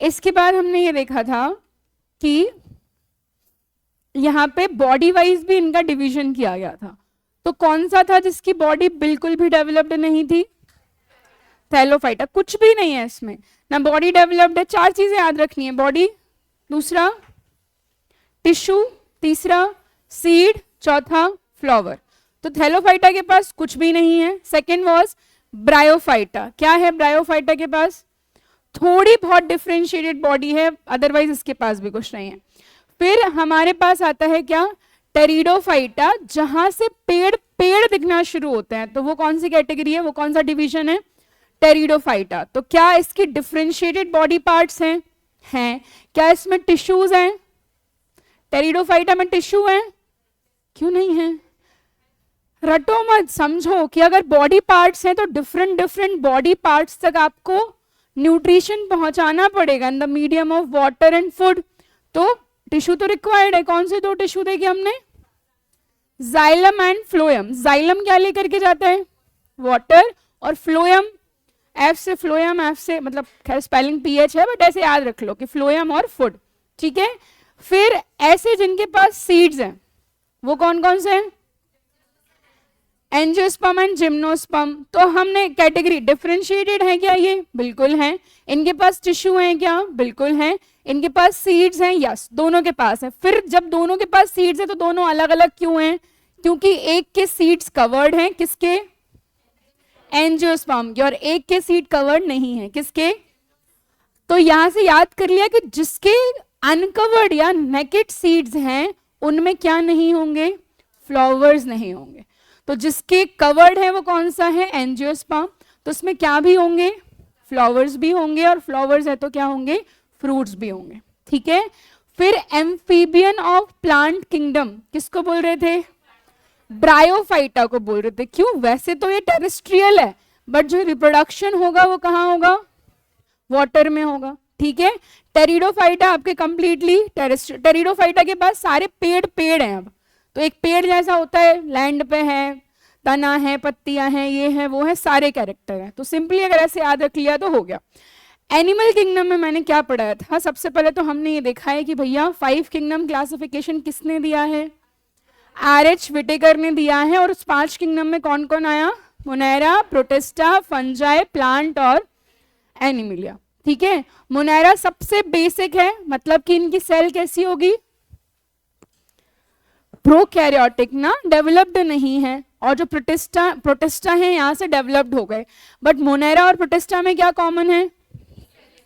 इसके बाद हमने ये देखा था कि यहाँ पे बॉडी वाइज भी इनका डिवीजन किया गया था। तो कौन सा था जिसकी बॉडी बिल्कुल भी डेवलप्ड नहीं थी? थैलोफाइटा। कुछ भी नहीं है इसमें, ना बॉडी डेवलप्ड है। 4 चीजें याद रखनी है, बॉडी, दूसरा टिश्यू, तीसरा सीड, चौथा फ्लावर। तो थैलोफाइटा के पास कुछ भी नहीं है। Second was bryophyta. क्या है ब्रायोफाइटा के पास? थोड़ी बहुत डिफ्रेंशिएटेड बॉडी है, अदरवाइज इसके पास भी कुछ नहीं है। फिर हमारे पास आता है क्या? टेरिडोफाइटा, जहां से पेड़ पेड़ दिखना शुरू होते हैं। तो वो कौन सी कैटेगरी है, वो कौन सा डिवीजन है? टेरिडोफाइटा। तो क्या इसकी डिफ्रेंशिएटेड बॉडी पार्ट्स हैं? हैं। क्या इसमें टिश्यूज हैं? टेरिडोफाइटा में टिश्यू हैं? क्यों नहीं है? रटो मत, समझो कि अगर बॉडी पार्ट्स हैं तो डिफरेंट डिफरेंट बॉडी पार्ट्स तक आपको न्यूट्रिशन पहुंचाना पड़ेगा in the medium of water and food. तो टिश्यू तो रिक्वायर्ड है। कौन से 2 टिश्यू देखे हमने? Xylem and phloem. जाइलम क्या लेकर के जाता है? वाटर। और फ्लोएम, एफ से फ्लोएम, एफ से मतलब खैर स्पेलिंग पीएच है बट ऐसे याद रख लो कि फ्लोएम और फूड। ठीक है। फिर ऐसे जिनके पास सीड्स हैं वो कौन कौन से हैं? Angiosperm and gymnosperm. तो हमने कैटेगरी डिफरेंशिएटेड है क्या? ये बिल्कुल है। इनके पास टिश्यू है क्या? बिल्कुल है। इनके पास सीड्स हैं? यस, दोनों के पास है। फिर जब दोनों के पास सीड्स है तो दोनों अलग अलग क्यों हैं? क्योंकि एक के सीड्स कवर्ड हैं, किसके? एंजियोस्पर्म के। और एक के सीड कवर्ड नहीं है, किसके? तो यहां से याद कर लिया कि जिसके अनकवर्ड या नेकेड सीड्स हैं उनमें क्या नहीं होंगे? फ्लावर्स नहीं होंगे। तो जिसके कवर्ड है वो कौन सा है? एंजियोस्पर्म। तो उसमें क्या भी होंगे? फ्लावर्स भी होंगे। और फ्लावर्स है तो क्या होंगे? फ्रूट्स भी होंगे। ठीक है। फिर एम्फीबियन ऑफ प्लांट किंगडम किसको बोल रहे थे? ब्रायोफाइटा को बोल रहे थे। क्यों? वैसे तो ये टेरेस्ट्रियल है बट जो रिप्रोडक्शन होगा वो कहाँ होगा? वाटर में होगा। ठीक है। टेरिडोफाइटा आपके कंप्लीटली टेरेस्ट्रियल। टेरिडोफाइटा के पास सारे पेड़ पेड़ हैं। अब तो एक पेड़ जैसा होता है, लैंड पे है, तना है, पत्तियां हैं, ये है वो है, सारे कैरेक्टर हैं। तो सिंपली अगर ऐसे याद रख लिया तो हो गया। एनिमल किंगडम में मैंने क्या पढ़ाया था? सबसे पहले तो हमने ये देखा है कि भैया 5 किंगडम क्लासिफिकेशन किसने दिया है? आर.एच. विटेकर ने दिया है। और उस 5 किंगडम में कौन कौन आया? मोनेरा, प्रोटिस्टा, फंजाई, प्लांट और एनिमिलिया। ठीक है। मोनेरा सबसे बेसिक है, मतलब कि इनकी सेल कैसी होगी? प्रोकैरियोटिक ना, डेवलप्ड नहीं है। और जो प्रोटिस्टा है यहाँ से डेवलप्ड हो गए। बट मोनेरा और प्रोटिस्टा में क्या कॉमन है?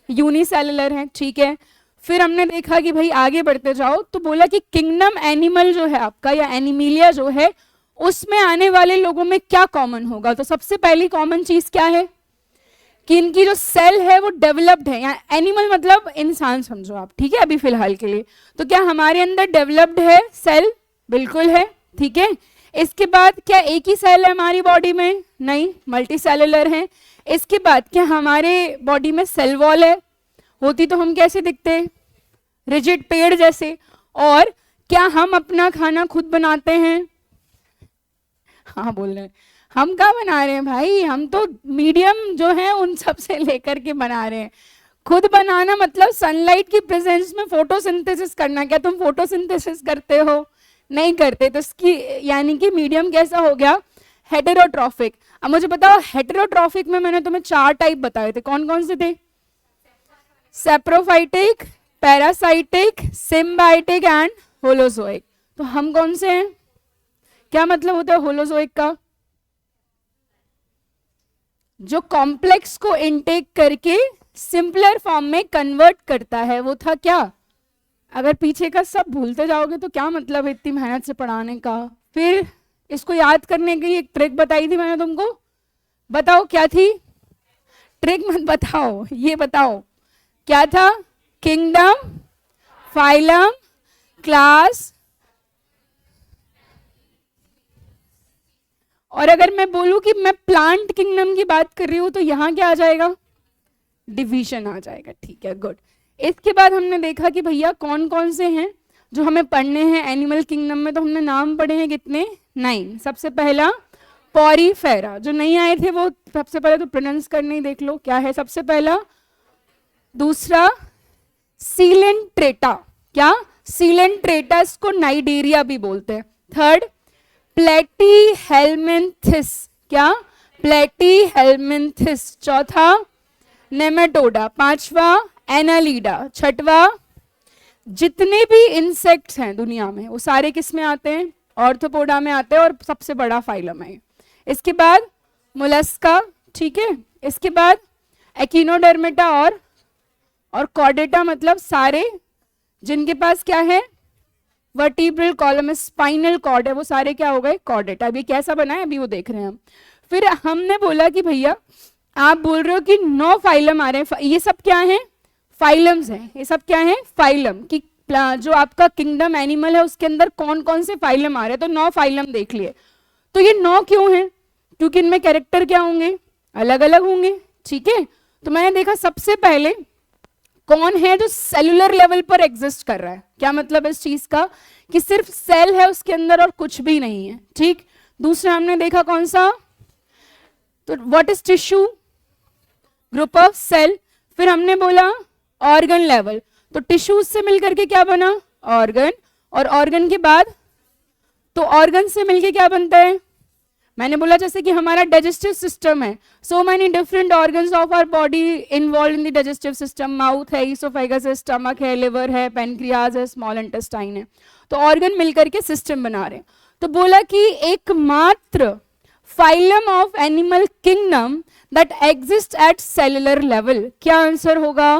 यूनिसेलुलर है। ठीक है। फिर हमने देखा कि भाई आगे बढ़ते जाओ तो बोला कि किंगडम एनिमल जो है आपका या एनिमिलिया जो है उसमें आने वाले लोगों में क्या कॉमन होगा? तो सबसे पहली कॉमन चीज क्या है? कि इनकी जो सेल है वो डेवलप्ड है। या एनिमल मतलब इंसान समझो आप। ठीक है, अभी फिलहाल के लिए। तो क्या हमारे अंदर डेवलप्ड है सेल? बिल्कुल है। ठीक है। इसके बाद क्या एक ही सेल है हमारी बॉडी में? नहीं, मल्टी सेलुलर है। इसके बाद क्या हमारे बॉडी में सेल वॉल है? होती तो हम कैसे दिखते? रिजिड पेड़ जैसे। और क्या हम अपना खाना खुद बनाते हैं? हाँ बोल रहे हैं। हम क्या बना रहे हैं भाई? हम तो मीडियम जो है उन सब से लेकर के बना रहे हैं। खुद बनाना मतलब सनलाइट की प्रेजेंस में फोटोसिंथेसिस करना। क्या तुम फोटोसिंथेसिस करते हो? नहीं करते। तो इसकी यानी कि मीडियम कैसा हो गया? हेटेरोट्रॉफिक। अब मुझे बताओ हेटेरोट्रॉफिक में मैंने तुम्हें 4 टाइप बताए थे, कौन कौन से थे? Saprophytic, parasitic, symbiotic and holozoic. तो हम कौन से हैं? क्या मतलब होता है होलोजोइक का? जो कॉम्प्लेक्स को इनटेक करके सिंपलर फॉर्म में कन्वर्ट करता है, वो था क्या? अगर पीछे का सब भूलते जाओगे तो क्या मतलब है इतनी मेहनत से पढ़ाने का? फिर इसको याद करने के लिए एक ट्रिक बताई थी मैंने तुमको। बताओ क्या थी? ट्रिक मत बताओ, ये बताओ क्या था? Kingdom, phylum, class. और अगर मैं बोलूं कि मैं प्लांट किंगडम की बात कर रही हूं तो यहां क्या आ जाएगा? डिवीजन आ जाएगा। ठीक है, गुड। इसके बाद हमने देखा कि भैया कौन कौन से हैं जो हमें पढ़ने हैं एनिमल किंगडम में। तो हमने नाम पढ़े हैं कितने? 9। सबसे पहला पॉरीफेरा। जो नहीं आए थे वो सबसे पहले तो प्रोनाउंस करने ही देख लो क्या है। सबसे पहला, दूसरा सीलेंट्रेटा, क्या सीलेंट्रेटा, इसको नाइडेरिया भी बोलते हैं। थर्ड प्लेटीहेल्मिन्थिस, क्या प्लेटीहेल्मिन्थिस। चौथा नेमेटोडा। पांचवा एनालीडा। छठवा जितने भी इंसेक्ट्स हैं दुनिया में वो सारे किस में आते हैं, ऑर्थोपोडा में आते हैं, और सबसे बड़ा फाइलम है। इसके बाद मोलस्का, ठीक है, इसके बाद एकिनोडर्मेटा और कॉर्डेटा, मतलब सारे जिनके पास क्या है वर्टिब्रल कॉलम, स्पाइनल कॉर्ड है, वो सारे क्या हो गए कॉर्डेटा। अभी कैसा बना है अभी वो देख रहे हैं हम। फिर हमने बोला कि भैया आप बोल रहे हो कि 9 फाइलम आ रहे हैं, ये सब क्या है फाइलम्स हैं, ये सब क्या है फाइलम, कि जो आपका किंगडम एनिमल है उसके अंदर कौन कौन से फाइलम आ रहे हैं। तो 9 फाइलम देख लिए। तो ये 9 क्यों हैं, क्योंकि इनमें कैरेक्टर क्या होंगे अलग अलग होंगे, ठीक है। तो मैंने देखा सबसे पहले कौन है जो सेलुलर लेवल पर एग्जिस्ट कर रहा है, क्या मतलब इस चीज का कि सिर्फ सेल है उसके अंदर और कुछ भी नहीं है, ठीक। दूसरा हमने देखा कौन सा, तो what is tissue, group of cell. फिर हमने बोला ऑर्गन लेवल, तो टिश्यूज से मिलकर के क्या बना ऑर्गन, और ऑर्गन के बाद तो ऑर्गन से मिलके क्या बनता है, मैंने बोला जैसे कि हमारा डाइजेस्टिव सिस्टम है, so many different organs of our body involve in the digestive system. Mouth है, ईसोफेगस है, स्टमक है, लिवर है, पेनक्रियाज है, स्मॉल इंटेस्टाइन है। तो ऑर्गन मिलकर के सिस्टम बना रहे हैं। तो बोला कि एकमात्र phylum of animal kingdom that exist at cellular level, क्या आंसर होगा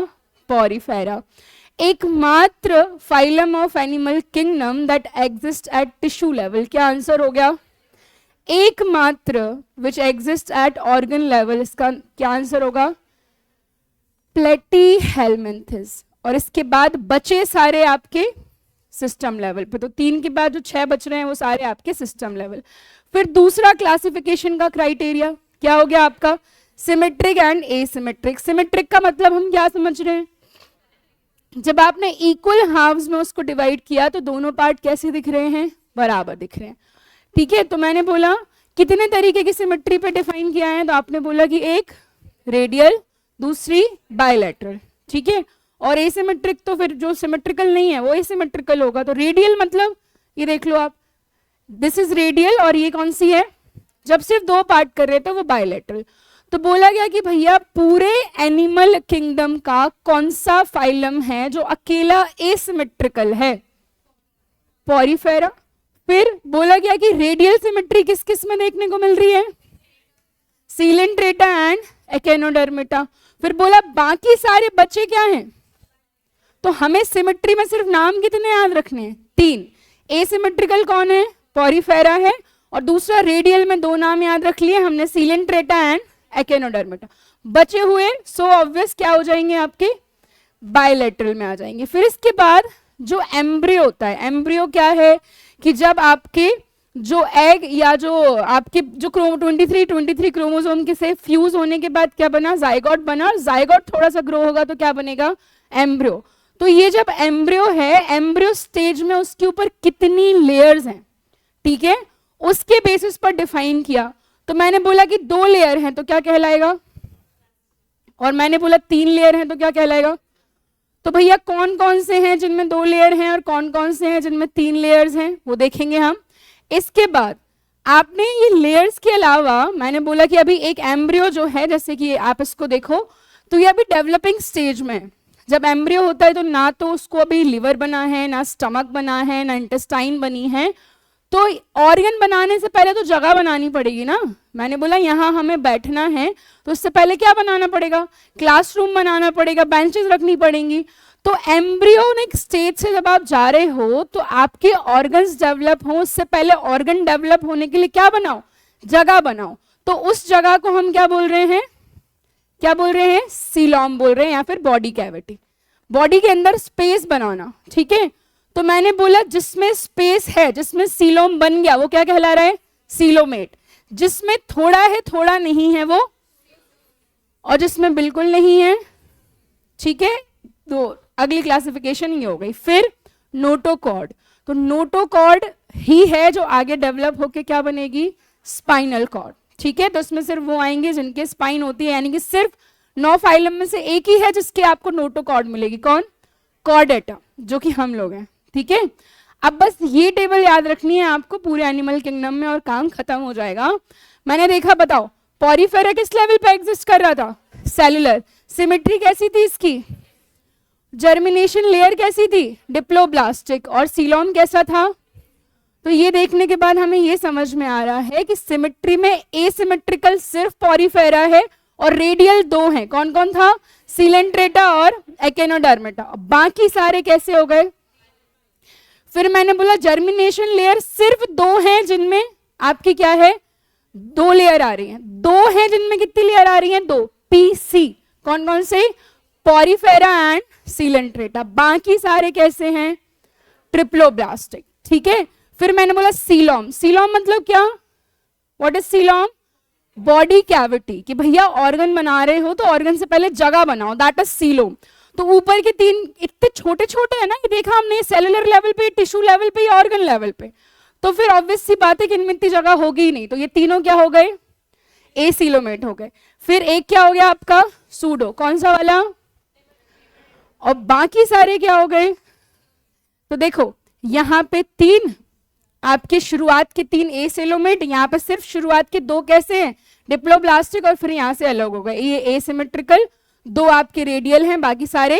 पॉरीफेरा। एकमात्र phylum of animal kingdom that exist at tissue level, क्या आंसर हो गया एकमात्र which exist at organ level, इसका क्या आंसर होगा प्लेटीहेल्मिन्थिस। और इसके बाद बचे सारे आपके सिस्टम लेवल पे, तो 3 के बाद जो 6 बच रहे हैं वो सारे आपके सिस्टम लेवल। फिर दूसरा क्लासिफिकेशन का क्राइटेरिया क्या हो गया आपका सिमेट्रिक एंड एसिमेट्रिक। सिमेट्रिक का मतलब हम क्या समझ रहे हैं, जब आपने इक्वल हाफ्स में उसको डिवाइड किया तो दोनों पार्ट कैसे दिख रहे हैं बराबर दिख रहे हैं, ठीक है। तो मैंने बोला कितने तरीके की सिमेट्री पे डिफाइन किया है, तो आपने बोला कि एक रेडियल, दूसरी बायलैटरल, ठीक है। और एसिमेट्रिक तो फिर जो सिमेट्रिकल नहीं है वो एसिमेट्रिकल होगा। तो रेडियल मतलब ये देख लो आप, दिस इज रेडियल, और ये कौन सी है जब सिर्फ 2 पार्ट कर रहे थे वो बायलैटरल। तो बोला गया कि भैया पूरे एनिमल किंगडम का कौन सा फाइलम है जो अकेला एसिमेट्रिकल है, पॉरीफेरा। फिर बोला गया कि रेडियल सिमेट्री किस किस में देखने को मिल रही है, सीलेंट्रेटा एंड एकेनोडर्मेटा। फिर बोला बाकी सारे बच्चे क्या हैं, तो हमें सिमेट्री में सिर्फ नाम कितने याद रखने हैं 3। एसिमेट्रिकल कौन है पॉरीफेरा है, और दूसरा रेडियल में 2 नाम याद रख लिए हमने सीलेंट्रेटा एंड एकेनोडर्मेटा। बचे हुए सो ऑब्वियस क्या हो जाएंगे आपके बायलैटरल में आ जाएंगे। फिर इसके बाद जो एम्ब्रियो होता है, एम्ब्रियो क्या है कि जब आपके जो एग या जो आपके जो 23 क्रोमोसोम के से फ्यूज होने के बाद क्या बना जाइगोट बना, और जाइगोट थोड़ा सा ग्रो होगा तो क्या बनेगा एम्ब्रियो। तो ये जब एम्ब्रियो है, एम्ब्रियो स्टेज में उसके ऊपर कितनी लेयर्स हैं, ठीक है, उसके बेसिस पर डिफाइन किया। तो मैंने बोला कि 2 लेयर हैं तो क्या कहलाएगा, और मैंने बोला 3 लेयर हैं तो क्या कहलाएगा। तो भैया कौन कौन से हैं जिनमें 2 लेयर हैं और कौन कौन से हैं जिनमें 3 लेयर्स हैं वो देखेंगे हम। इसके बाद आपने ये लेयर्स के अलावा मैंने बोला कि अभी एक एम्ब्रियो जो है, जैसे कि आप इसको देखो तो ये अभी डेवलपिंग स्टेज में है। जब एम्ब्रियो होता है तो ना तो उसको अभी लिवर बना है, ना स्टमक बना है, ना इंटेस्टाइन बनी है। तो ऑर्गन बनाने से पहले तो जगह बनानी पड़ेगी ना। मैंने बोला यहाँ हमें बैठना है तो उससे पहले क्या बनाना पड़ेगा, क्लासरूम बनाना पड़ेगा, बेंचेस रखनी पड़ेंगी। तो एम्ब्रियोनिक स्टेज से जब आप जा रहे हो तो आपके ऑर्गन्स डेवलप हो, उससे पहले ऑर्गन डेवलप होने के लिए क्या बनाओ, जगह बनाओ। तो उस जगह को हम क्या बोल रहे हैं, क्या बोल रहे हैं, सीलोम बोल रहे हैं, या फिर बॉडी कैविटी, बॉडी के अंदर स्पेस बनाना, ठीक है। तो मैंने बोला जिसमें स्पेस है, जिसमें सीलोम बन गया वो क्या कहला रहा है, सीलोमेट। जिसमें थोड़ा है थोड़ा नहीं है वो, और जिसमें बिल्कुल नहीं है, ठीक है। तो अगली क्लासिफिकेशन ये हो गई। फिर नोटोकॉर्ड, तो नोटोकॉर्ड ही है जो आगे डेवलप होके क्या बनेगी, स्पाइनल कॉर्ड, ठीक है। तो इसमें सिर्फ वो आएंगे जिनके स्पाइन होती है, यानी कि सिर्फ 9 फाइलम में से एक ही है जिसके आपको नोटोकॉर्ड मिलेगी, कौन, कॉर्डेटा, जो कि हम लोग हैं, ठीक है। अब बस ये टेबल याद रखनी है आपको पूरे एनिमल किंगडम में और काम खत्म हो जाएगा। मैंने देखा, बताओ पॉरीफेरा किस लेवल पे एग्जिस्ट कर रहा था? सेलुलर। सिमेट्री कैसी थी इसकी? जर्मिनेशन लेयर कैसी थी? डिप्लोब्लास्टिक। और सीलोम कैसा था? तो ये देखने के बाद हमें ये समझ में आ रहा है कि सिमेट्री में एसिमेट्रिकल सिर्फ पॉरीफेरा है और रेडियल दो हैं। कौन कौन था? सीलेंट्रेटा और एकेनोडर्मेटा। बाकी सारे कैसे हो गए? फिर मैंने बोला जर्मिनेशन लेयर सिर्फ दो हैं जिनमें आपकी क्या है? दो लेयर आ रही हैं। दो हैं जिनमें कितनी लेयर आ रही हैं? दो। पीसी। कौन कौन से? Porifera and Coelenterata. बाकी सारे कैसे हैं? ट्रिप्लोब्लास्टिक, ठीक है। फिर मैंने बोला सीलोम। सीलोम मतलब क्या? What is coelom? Body cavity, कि भैया ऑर्गन बना रहे हो तो ऑर्गन से पहले जगह बनाओ, दैट इज सीलोम। तो ऊपर के तीन इतने छोटे छोटे है ना, ये देखा हमने, सेलुलर लेवल पे, टिश्यू लेवल पे या ऑर्गन लेवल पे। तो फिर ऑब्वियस सी बात है कि इनमें इतनी जगह होगी ही नहीं, तो ये तीनों क्या हो गए? एसीलोमेट हो गए। फिर एक क्या हो गया आपका? सूडो। कौन सा वाला? और बाकी सारे क्या हो गए? तो देखो यहां पे तीन आपके शुरुआत के तीन एसिलोमेट, यहाँ पे सिर्फ शुरुआत के दो कैसे हैं? डिप्लोब्लास्टिक। और फिर यहाँ से अलग हो गए, ये एसिमेट्रिकल, दो आपके रेडियल हैं, बाकी सारे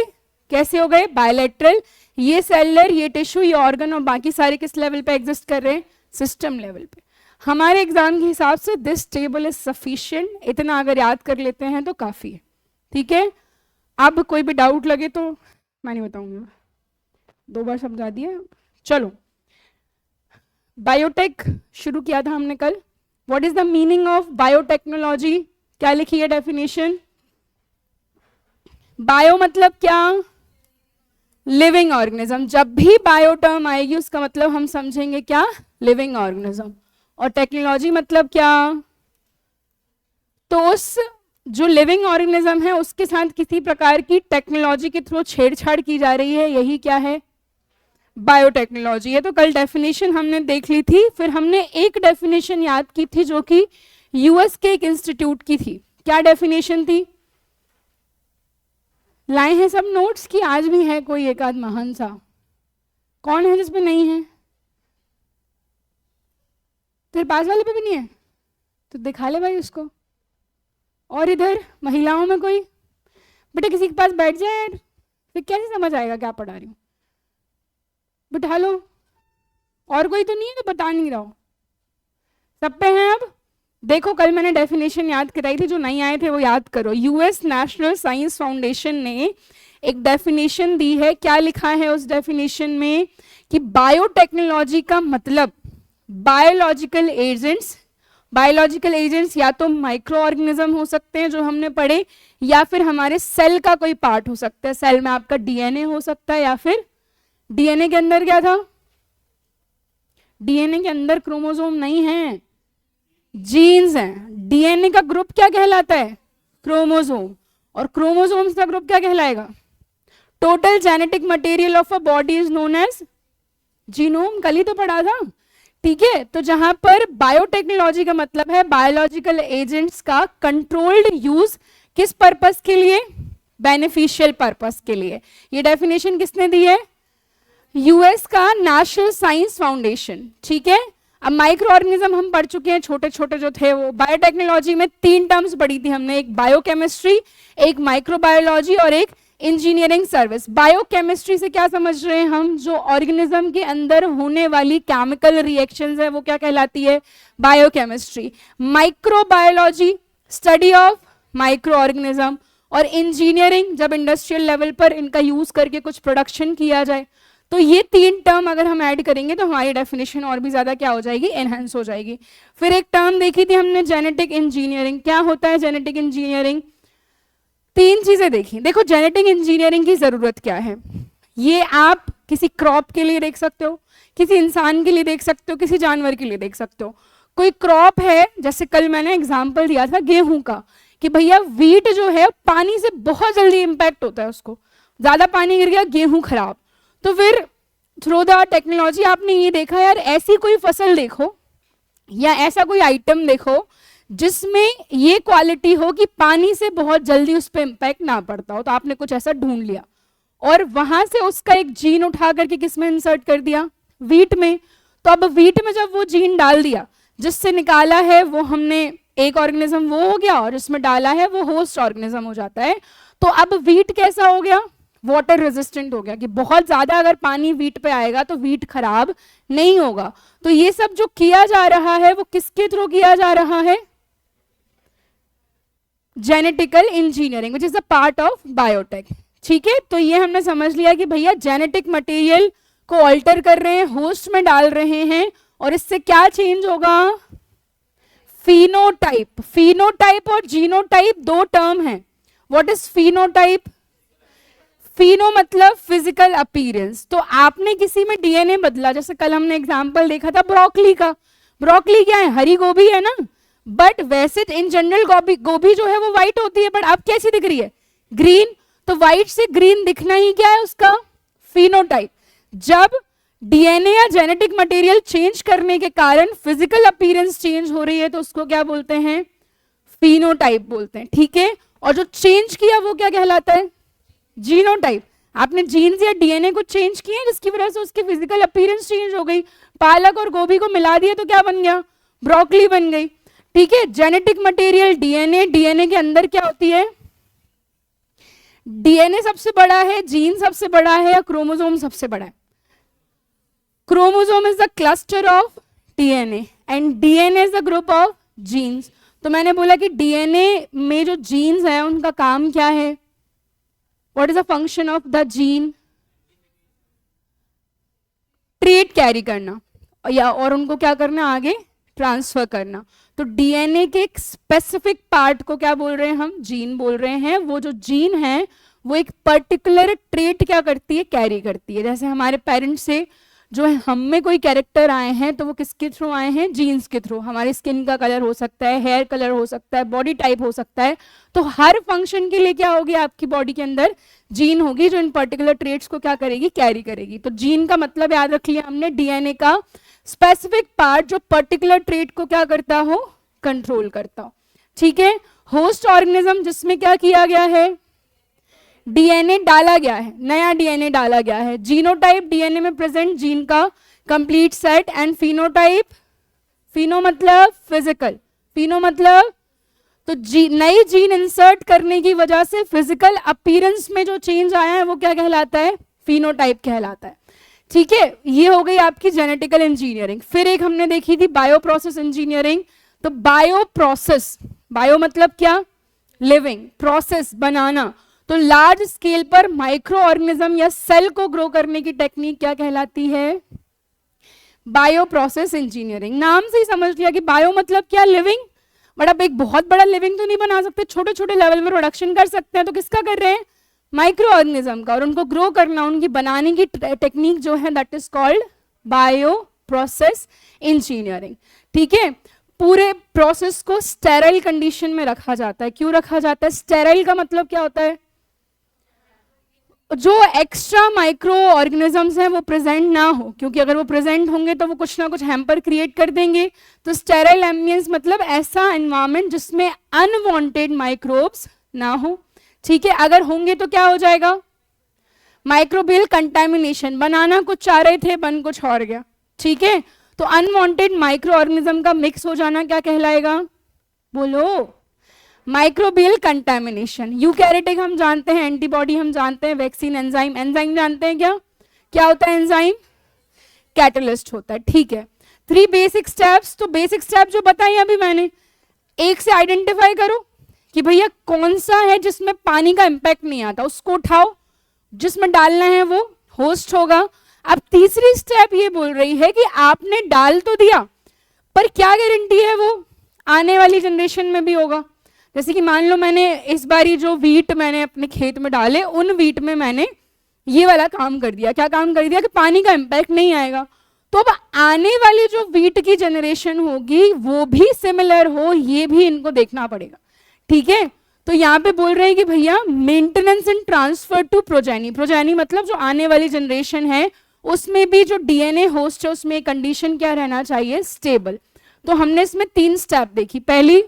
कैसे हो गए? बायलैटरल। ये सेलुलर, ये टिश्यू, ये ऑर्गन, और बाकी सारे किस लेवल पे एग्जिस्ट कर रहे हैं? सिस्टम लेवल पे। हमारे एग्जाम के हिसाब से दिस टेबल इज सफिशिएंट। इतना अगर याद कर लेते हैं तो काफी है, ठीक है। अब कोई भी डाउट लगे तो मैं नहीं बताऊंगी, 2 बार समझा दिया। चलो, बायोटेक शुरू किया था हमने कल। What is the meaning of biotechnology? क्या लिखी है डेफिनेशन? बायो मतलब क्या? Living organism. जब भी बायो टर्म आएगी उसका मतलब हम समझेंगे क्या? Living organism. और टेक्नोलॉजी मतलब क्या? तो उस जो लिविंग ऑर्गेनिज्म है उसके साथ किसी प्रकार की टेक्नोलॉजी के थ्रू छेड़छाड़ की जा रही है, यही क्या है? बायोटेक्नोलॉजी है। तो कल डेफिनेशन हमने देख ली थी। फिर हमने एक डेफिनेशन याद की थी जो कि यूएस के एक इंस्टीट्यूट की थी। क्या डेफिनेशन थी? लाए हैं सब नोट्स की? आज भी है कोई एक आध महान सा? कौन है जिसमें नहीं है? तेरे पास वाले पे भी नहीं है तो दिखा ले भाई उसको। और इधर महिलाओं में कोई? बेटा किसी के पास बैठ जाए यार, फिर कैसे समझ आएगा क्या पढ़ा रही हूँ? बिठा लो। और कोई तो नहीं है तो बता नहीं रहा हो? सब पे हैं? अब देखो कल मैंने डेफिनेशन याद कराई थी, जो नहीं आए थे वो याद करो। यूएस नेशनल साइंस फाउंडेशन ने एक डेफिनेशन दी है। क्या लिखा है उस डेफिनेशन में? कि बायोटेक्नोलॉजी का मतलब बायोलॉजिकल एजेंट्स। बायोलॉजिकल एजेंट्स या तो माइक्रो ऑर्गेनिज्म हो सकते हैं जो हमने पढ़े, या फिर हमारे सेल का कोई पार्ट हो सकता है। सेल में आपका डीएनए हो सकता है, या फिर डीएनए के अंदर क्या था? डीएनए के अंदर क्रोमोसोम नहीं है, जीन्स हैं। डीएनए का ग्रुप क्या कहलाता है? क्रोमोसोम। और क्रोमोसोम्स का ग्रुप क्या कहलाएगा? Total genetic material of a body is known as genome. कल ही तो पढ़ा था, ठीक है। तो जहां पर बायोटेक्नोलॉजी का मतलब है बायोलॉजिकल एजेंट्स का कंट्रोल्ड यूज, किस पर्पस के लिए? बेनिफिशियल पर्पस के लिए। ये डेफिनेशन किसने दी है? यूएस का नेशनल साइंस फाउंडेशन, ठीक है। अब माइक्रो ऑर्गेनिज्म हम पढ़ चुके हैं, छोटे छोटे जो थे वो। बायोटेक्नोलॉजी में 3 टर्म्स पढ़ी थी हमने, एक बायोकेमिस्ट्री, एक माइक्रोबायोलॉजी और एक इंजीनियरिंग सर्विस। बायोकेमिस्ट्री से क्या समझ रहे हैं हम? जो ऑर्गेनिज्म के अंदर होने वाली केमिकल रिएक्शंस है वो क्या कहलाती है? Biochemistry. Microbiology study of micro organism, और इंजीनियरिंग जब इंडस्ट्रियल लेवल पर इनका यूज करके कुछ प्रोडक्शन किया जाए। तो ये 3 टर्म अगर हम ऐड करेंगे तो हमारी डेफिनेशन और भी ज्यादा क्या हो जाएगी? एनहांस हो जाएगी। फिर एक टर्म देखी थी हमने जेनेटिक इंजीनियरिंग। क्या होता है जेनेटिक इंजीनियरिंग? 3 चीजें देखी। देखो जेनेटिक इंजीनियरिंग की जरूरत क्या है? ये आप किसी क्रॉप के लिए देख सकते हो, किसी इंसान के लिए देख सकते हो, किसी जानवर के लिए देख सकते हो। कोई क्रॉप है, जैसे कल मैंने एग्जाम्पल दिया था गेहूं का, कि भैया वीट जो है पानी से बहुत जल्दी इंपैक्ट होता है, उसको ज्यादा पानी गिर गया गेहूं खराब। तो फिर थ्रू द टेक्नोलॉजी आपने ये देखा यार, ऐसी कोई फसल देखो या ऐसा कोई आइटम देखो जिसमें ये क्वालिटी हो कि पानी से बहुत जल्दी उस पर इंपैक्ट ना पड़ता हो, तो आपने कुछ ऐसा ढूंढ लिया और वहां से उसका एक जीन उठा करके किसमें इंसर्ट कर दिया, वीट में। तो अब वीट में जब वो जीन डाल दिया, जिससे निकाला है वो हमने एक ऑर्गेनिज्म वो हो गया, और जिसमें डाला है वो होस्ट ऑर्गेनिज्म हो जाता है। तो अब वीट कैसा हो गया, वाटर रेजिस्टेंट हो गया, कि बहुत ज्यादा अगर पानी वीट पे आएगा तो वीट खराब नहीं होगा। तो ये सब जो किया जा रहा है वो किसके थ्रू किया जा रहा है, genetical engineering, which is a part of biotech. ठीक है, तो ये हमने समझ लिया कि भैया जेनेटिक मटेरियल को ऑल्टर कर रहे हैं, होस्ट में डाल रहे हैं, और इससे क्या चेंज होगा, फिनोटाइप। फिनोटाइप और जीनोटाइप दो टर्म है। व्हाट इज फिनोटाइप, फिनो मतलब फिजिकल अपीयरेंस। तो आपने किसी में डीएनए बदला, जैसे कल हमने एग्जांपल देखा था ब्रोकली का, ब्रोकली क्या है, हरी गोभी है ना, बट वैसे इन जनरल गोभी जो है वो व्हाइट होती है, बट अब कैसी दिख रही है, ग्रीन। तो व्हाइट से ग्रीन दिखना ही क्या है उसका, फिनोटाइप। जब डीएनए या जेनेटिक मटेरियल चेंज करने के कारण फिजिकल अपीयरेंस चेंज हो रही है तो उसको क्या बोलते हैं, फिनोटाइप बोलते हैं। ठीक है, और जो चेंज किया वो क्या कहलाता है, जीनोटाइप। आपने जीन्स या डीएनए को चेंज किए जिसकी वजह से उसकी फिजिकल अपीयरेंस चेंज हो गई। पालक और गोभी को मिला दिया तो क्या बन गया, ब्रोकली बन गई। ठीक है, जेनेटिक मटेरियल डीएनए, डीएनए के अंदर क्या होती है, डीएनए सबसे बड़ा है, जीन सबसे बड़ा है, या क्रोमोसोम सबसे बड़ा है, chromosome is the cluster of DNA and DNA is the group of genes. तो मैंने बोला कि डीएनए में जो जीन्स हैं उनका काम क्या है, what is the function of the gene, trait carry करना, या और उनको क्या करना, आगे ट्रांसफर करना। तो डीएनए के एक स्पेसिफिक पार्ट को क्या बोल रहे हैं हम, जीन बोल रहे हैं। वो जो जीन है वो एक पर्टिकुलर ट्रेट क्या करती है, कैरी करती है। जैसे हमारे पेरेंट्स से जो है हम में कोई कैरेक्टर आए हैं तो वो किसके थ्रू आए हैं, जीन्स के थ्रू। हमारे स्किन का कलर हो सकता है, हेयर कलर हो सकता है, बॉडी टाइप हो सकता है। तो हर फंक्शन के लिए क्या होगी, आपकी बॉडी के अंदर जीन होगी जो इन पर्टिकुलर ट्रेट्स को क्या करेगी, कैरी करेगी। तो जीन का मतलब याद रख लिया हमने, डीएनए का स्पेसिफिक पार्ट जो पर्टिकुलर ट्रेट को क्या करता हो, कंट्रोल करता हो। ठीक है, होस्ट ऑर्गेनिज्म जिसमें क्या किया गया है, डीएनए डाला गया है, नया डीएनए डाला गया है। जीनोटाइप डीएनए में प्रेजेंट जीन का complete set, and phenotype, Fino मतलब फिजिकल, फिनो मतलब तो नई जीन इंसर्ट करने की वजह से फिजिकल अपीयरेंस में जो चेंज आया है वो क्या कहलाता है, फिनोटाइप कहलाता है। ठीक है, ये हो गई आपकी जेनेटिकल इंजीनियरिंग। फिर एक हमने देखी थी बायो प्रोसेस इंजीनियरिंग। तो बायो प्रोसेस, बायो मतलब क्या, लिविंग, प्रोसेस बनाना। तो लार्ज स्केल पर माइक्रो ऑर्गेनिज्म या सेल को ग्रो करने की टेक्निक क्या कहलाती है, बायो प्रोसेस इंजीनियरिंग। नाम से ही समझ लिया कि बायो मतलब क्या, लिविंग। बट अब एक बहुत बड़ा लिविंग तो नहीं बना सकते, छोटे छोटे लेवल में प्रोडक्शन कर सकते हैं। तो किसका कर रहे हैं, माइक्रो ऑर्गेनिज्म का, और उनको ग्रो करना, उनकी बनाने की टेक्निक जो है that is called bio process engineering. ठीक है, पूरे प्रोसेस को स्टेराइल कंडीशन में रखा जाता है। क्यों रखा जाता है, स्टेराइल का मतलब क्या होता है, जो एक्स्ट्रा माइक्रो ऑर्गेनिजम्स हैं वो प्रेजेंट ना हो, क्योंकि अगर वो प्रेजेंट होंगे तो वो कुछ ना कुछ हैम्पर क्रिएट कर देंगे। तो स्टेराइल एम्बियंस मतलब ऐसा एनवायरनमेंट जिसमें अनवांटेड माइक्रोब्स ना हो। ठीक है, अगर होंगे तो क्या हो जाएगा, माइक्रोबियल कंटामिनेशन, बनाना कुछ चाह रहे थे बन कुछ और गया। ठीक है, तो अनवांटेड माइक्रो ऑर्गेनिज्म का मिक्स हो जाना क्या कहलाएगा, बोलो, माइक्रोबियल कंटामिनेशन। यूकैरियोटिक हम जानते हैं, एंटीबॉडी हम जानते हैं, वैक्सीन, एंजाइम, एंजाइम जानते हैं क्या, क्या होता है एंजाइम, कैटलिस्ट होता है। ठीक है, 3 बेसिक स्टेप्स। तो बेसिक स्टेप जो बताई अभी मैंने, एक से आइडेंटिफाई करो कि भैया कौन सा है जिसमें पानी का इंपैक्ट नहीं आता, उसको उठाओ, जिसमें डालना है वो होस्ट होगा। अब तीसरी स्टेप ये बोल रही है कि आपने डाल तो दिया, पर क्या गारंटी है वो आने वाली जनरेशन में भी होगा। जैसे कि मान लो मैंने इस बारी जो वीट मैंने अपने खेत में डाले, उन वीट में मैंने ये वाला काम कर दिया, क्या काम कर दिया कि पानी का इंपैक्ट नहीं आएगा। तो अब आने वाली जो वीट की जनरेशन होगी वो भी सिमिलर हो, ये भी इनको देखना पड़ेगा। ठीक है, तो यहाँ पे बोल रहे हैं कि भैया maintenance and transfer to progeny, progeny मतलब जो आने वाली जनरेशन है उसमें भी जो डीएनए होस्ट है उसमें कंडीशन क्या रहना चाहिए, स्टेबल। तो हमने इसमें 3 स्टेप देखी, पहली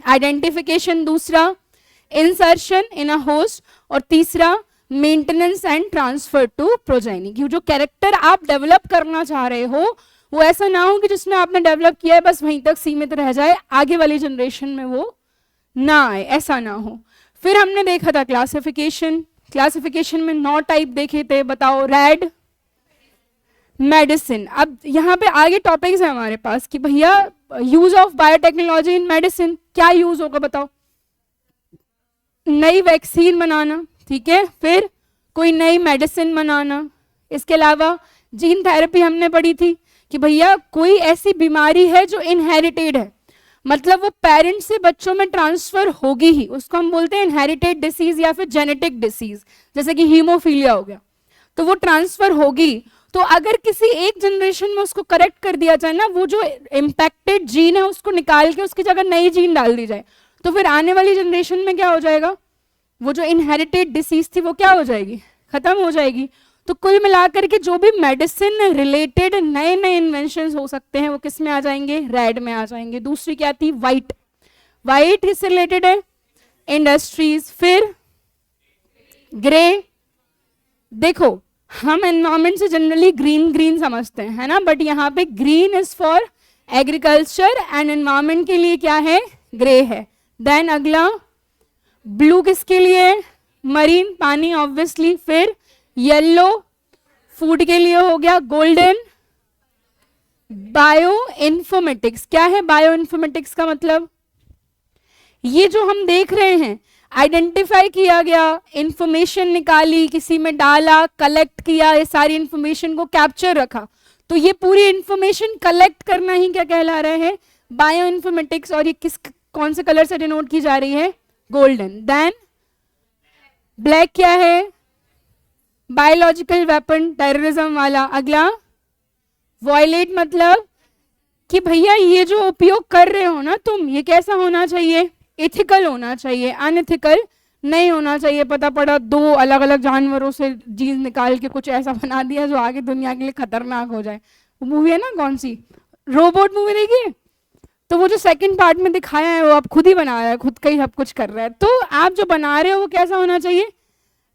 आइडेंटिफिकेशन, दूसरा इंसर्शन इन अ होस्ट, और तीसरा maintenance and transfer to progeny, कि जो कैरेक्टर आप डेवलप करना चाह रहे हो वो ऐसा ना हो कि जिसमें आपने डेवलप किया है बस वहीं तक सीमित रह जाए, आगे वाली जनरेशन में वो ना आए, ऐसा ना हो। फिर हमने देखा था क्लासिफिकेशन, क्लासिफिकेशन में 9 टाइप देखे थे, बताओ। Red, medicine. अब यहाँ पे आगे टॉपिक्स है हमारे पास कि भैया use of biotechnology in medicine, क्या यूज होगा बताओ। नई वैक्सीन बनाना, ठीक है, फिर कोई नई मेडिसिन बनाना। इसके अलावा जीन थेरेपी हमने पढ़ी थी कि भैया कोई ऐसी बीमारी है जो इनहेरिटेड है, मतलब वो पेरेंट्स से बच्चों में ट्रांसफर होगी ही, उसको हम बोलते हैं इनहेरिटेड डिसीज या फिर जेनेटिक डिसीज, जैसे कि हीमोफीलिया हो गया, तो वो ट्रांसफर होगी। तो अगर किसी एक जनरेशन में उसको करेक्ट कर दिया जाए ना, वो जो इम्पैक्टेड जीन है उसको निकाल के उसकी जगह नई जीन डाल दी जाए, तो फिर आने वाली जनरेशन में क्या हो जाएगा, वो जो इनहेरिटेड डिसीज थी वो क्या हो जाएगी, खत्म हो जाएगी। तो कुल मिलाकर के जो भी मेडिसिन रिलेटेड नए नए इन्वेंशन हो सकते हैं वो किस में आ जाएंगे, रेड में आ जाएंगे। दूसरी क्या थी, वाइट, वाइट किससे रिलेटेड है, इंडस्ट्रीज। फिर ग्रे, देखो हम एनवायरमेंट से जनरली ग्रीन ग्रीन समझते हैं, है ना, बट यहाँ पे green is for agriculture and environment के लिए क्या है, ग्रे है। देन अगला ब्लू किसके लिए, मरीन, पानी ऑब्वियसली। फिर येलो फूड के लिए हो गया। गोल्डन बायो इन्फॉर्मेटिक्स, क्या है बायो इन्फॉर्मेटिक्स का मतलब, ये जो हम देख रहे हैं आइडेंटिफाई किया गया, इंफॉर्मेशन निकाली, किसी में डाला, कलेक्ट किया, ये सारी इंफॉर्मेशन को कैप्चर रखा, तो ये पूरी इंफॉर्मेशन कलेक्ट करना ही क्या कहला रहा है, बायो इन्फॉर्मेटिक्स। और ये किस कौन से कलर से डिनोट की जा रही है, गोल्डन। देन ब्लैक क्या है, बायोलॉजिकल वेपन, टेररिज्म वाला। अगला वॉयलेट, मतलब कि भैया ये जो उपयोग कर रहे हो ना तुम, ये कैसा होना चाहिए, एथिकल होना चाहिए, अनएथिकल नहीं होना चाहिए। पता पड़ा 2 अलग अलग जानवरों से जीन निकाल के कुछ ऐसा बना दिया जो आगे दुनिया के लिए खतरनाक हो जाए। वो मूवी है ना, कौन सी, रोबोट मूवी देखिए, तो वो जो सेकंड पार्ट में दिखाया है वो आप खुद ही बना रहा है, खुद का ही सब कुछ कर रहा है। तो आप जो बना रहे हो वो कैसा होना चाहिए,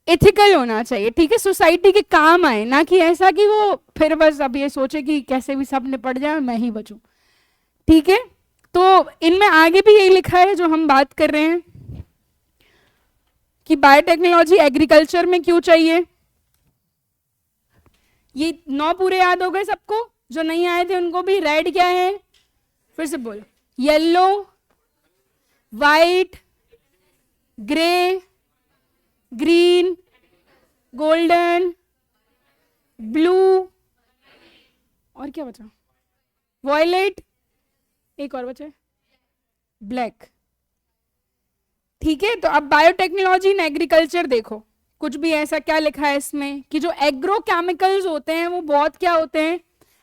एथिकल होना चाहिए, ठीक है, सोसाइटी के काम आए, ना कि ऐसा कि वो फिर बस अब ये सोचे कि कैसे भी सब निपट जाए मैं ही बचूं, ठीक है। तो इनमें आगे भी यही लिखा है जो हम बात कर रहे हैं कि बायोटेक्नोलॉजी एग्रीकल्चर में क्यों चाहिए। ये 9 पूरे याद हो गए सबको, जो नहीं आए थे उनको भी। रेड क्या है, फिर से बोलो, yellow, white, grey, green, golden, blue, और क्या बचा, वॉयलेट, एक और बचा, ब्लैक, ठीक है। तो अब बायोटेक्नोलॉजी इन एग्रीकल्चर देखो, कुछ भी ऐसा क्या लिखा है इसमें कि जो एग्रो केमिकल्स होते हैं वो बहुत क्या होते हैं,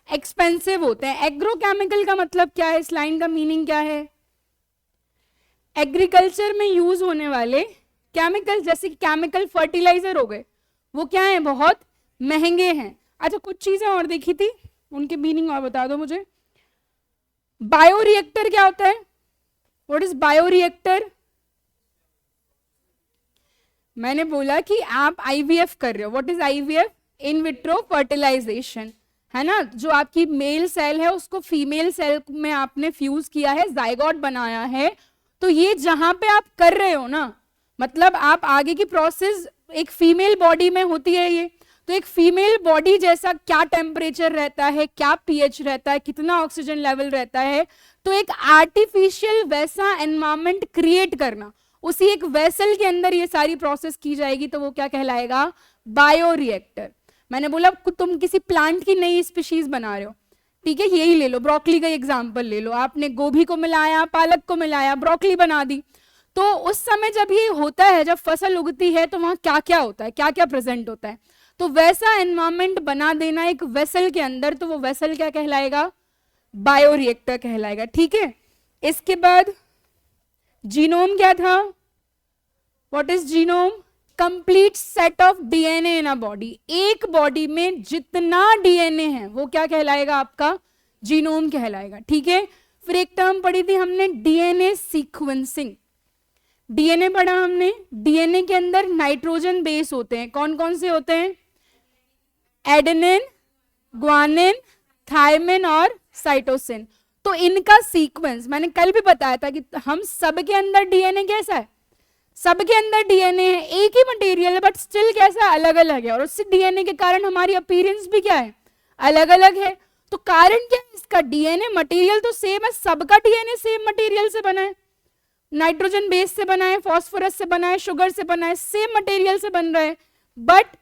एक्सपेंसिव होते हैं। एग्रो केमिकल का मतलब क्या है, इस लाइन का मीनिंग क्या है, एग्रीकल्चर में यूज होने वाले केमिकल, जैसे कि केमिकल फर्टिलाइजर हो गए, वो क्या है, बहुत महंगे हैं। अच्छा कुछ चीजें और देखी थी, उनके मीनिंग और बता दो मुझे। बायोरिएक्टर क्या होता है, व्हाट इज बायोरिएक्टर, मैंने बोला कि आप आईवीएफ कर रहे हो, what is IVF, in vitro fertilisation, है ना, जो आपकी मेल सेल है उसको फीमेल सेल में आपने फ्यूज किया है, जाइगोट बनाया है। तो ये जहां पे आप कर रहे हो ना, मतलब आप आगे की प्रोसेस एक फीमेल बॉडी में होती है ये, तो एक फीमेल बॉडी जैसा क्या टेम्परेचर रहता है, क्या पीएच रहता है, कितना ऑक्सीजन लेवल रहता है, तो एक आर्टिफिशियल वैसा एनवायरमेंट क्रिएट करना, उसी एक वेसल के अंदर ये सारी प्रोसेस की जाएगी, तो वो क्या कहलाएगा, बायोरिएक्टर। मैंने बोला तुम किसी प्लांट की नई स्पीशीज बना रहे हो, ठीक है, यही ले लो, ब्रोकली का एग्जाम्पल ले लो, आपने गोभी को मिलाया, पालक को मिलाया, ब्रोकली बना दी। तो उस समय जब ये होता है, जब फसल उगती है, तो वहां क्या क्या होता है, क्या क्या प्रेजेंट होता है, तो वैसा एनवायरमेंट बना देना एक वेसल के अंदर, तो वो वेसल क्या कहलाएगा, बायोरिएक्टर कहलाएगा, ठीक है। इसके बाद जीनोम क्या था, what is genome, complete set of DNA in a body, एक बॉडी में जितना डीएनए है वो क्या कहलाएगा, आपका जीनोम कहलाएगा, ठीक है। फिर एक टर्म पढ़ी थी हमने, डीएनए सीक्वेंसिंग, डीएनए पढ़ा हमने, डीएनए के अंदर नाइट्रोजन बेस होते हैं, कौन कौन से होते हैं? एडेनिन, ग्वानिन, थायमिन और साइटोसिन। तो इनका सीक्वेंस मैंने कल भी बताया था कि हम सबके अंदर डीएनए कैसा है, सबके अंदर डीएनए है, एक ही मटेरियल है बट स्टिल कैसा अलग अलग है, और उससे डीएनए के कारण हमारी अपीयरेंस भी क्या है, अलग अलग है। तो कारण क्या है इसका? डीएनए मटेरियल तो सेम है, सबका डीएनए सेम मटेरियल से बना है, नाइट्रोजन बेस से बना है, फास्फोरस से बना है, शुगर से बना है, सेम मटेरियल से बन रहा है, बट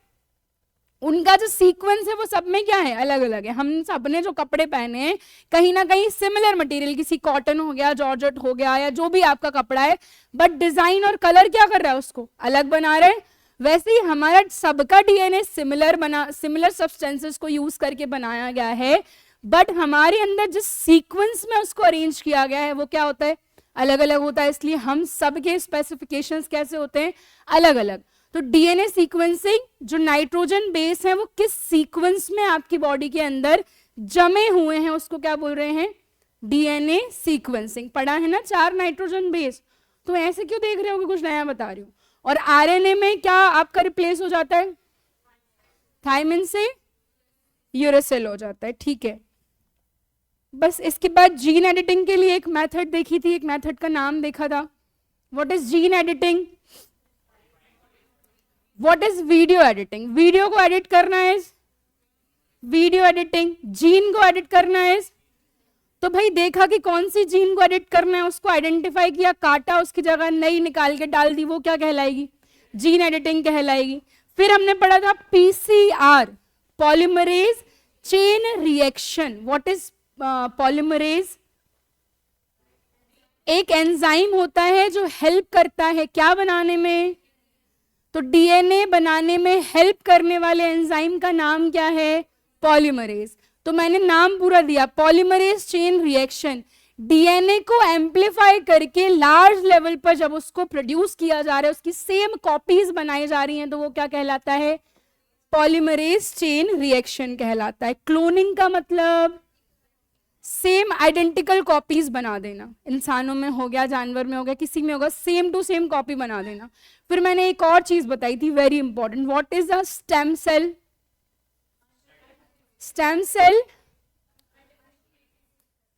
उनका जो सीक्वेंस है वो सब में क्या है, अलग अलग है। हम सब ने जो कपड़े पहने हैं कहीं ना कहीं सिमिलर मटेरियल, किसी कॉटन हो गया, जॉर्जेट हो गया, या जो भी आपका कपड़ा है, बट डिजाइन और कलर क्या कर रहा है, उसको अलग बना रहे हैं। वैसे ही हमारा सबका डीएनए सिमिलर सब्सटेंसेस को यूज करके बनाया गया है, बट हमारे अंदर जिस सीक्वेंस में उसको अरेंज किया गया है वो क्या होता है, अलग अलग होता है। इसलिए हम सबके स्पेसिफिकेशंस कैसे होते हैं, अलग अलग। तो डीएनए सीक्वेंसिंग, जो नाइट्रोजन बेस है वो किस सीक्वेंस में आपकी बॉडी के अंदर जमे हुए हैं उसको क्या बोल रहे हैं, डीएनए सीक्वेंसिंग। पढ़ा है ना 4 नाइट्रोजन बेस, तो ऐसे क्यों देख रहे हो कि कुछ नया बता रही हूं। और आरएनए में क्या आपका रिप्लेस हो जाता है, थायमिन से यूरेसिल हो जाता है, ठीक है। बस इसके बाद जीन एडिटिंग के लिए एक मेथड देखी थी, एक मेथड का नाम देखा था, what is gene editing, what is video editing. Video को एडिट करना है वीडियो एडिटिंग, जीन को एडिट करना है। तो भाई देखा कि कौन सी जीन को एडिट करना है, उसको आइडेंटिफाई किया, काटा, उसकी जगह नई निकाल के डाल दी, वो क्या कहलाएगी, जीन एडिटिंग कहलाएगी। फिर हमने पढ़ा था PCR, polymerase chain reaction. What is polymerase? एक एंजाइम होता है जो हेल्प करता है क्या बनाने में, तो डीएनए बनाने में हेल्प करने वाले एंजाइम का नाम क्या है, पॉलीमरेज। तो मैंने नाम पूरा दिया, पॉलीमरेज चेन रिएक्शन। डीएनए को एम्पलीफाई करके लार्ज लेवल पर जब उसको प्रोड्यूस किया जा रहा है, उसकी सेम कॉपीज बनाई जा रही हैं, तो वो क्या कहलाता है, पॉलीमरेज चेन रिएक्शन कहलाता है। क्लोनिंग का मतलब सेम आइडेंटिकल कॉपीज बना देना, इंसानों में हो गया, जानवर में हो गया, किसी में होगा, सेम टू सेम कॉपी बना देना। फिर मैंने एक और चीज बताई थी very important, what is a stem cell. Stem cell,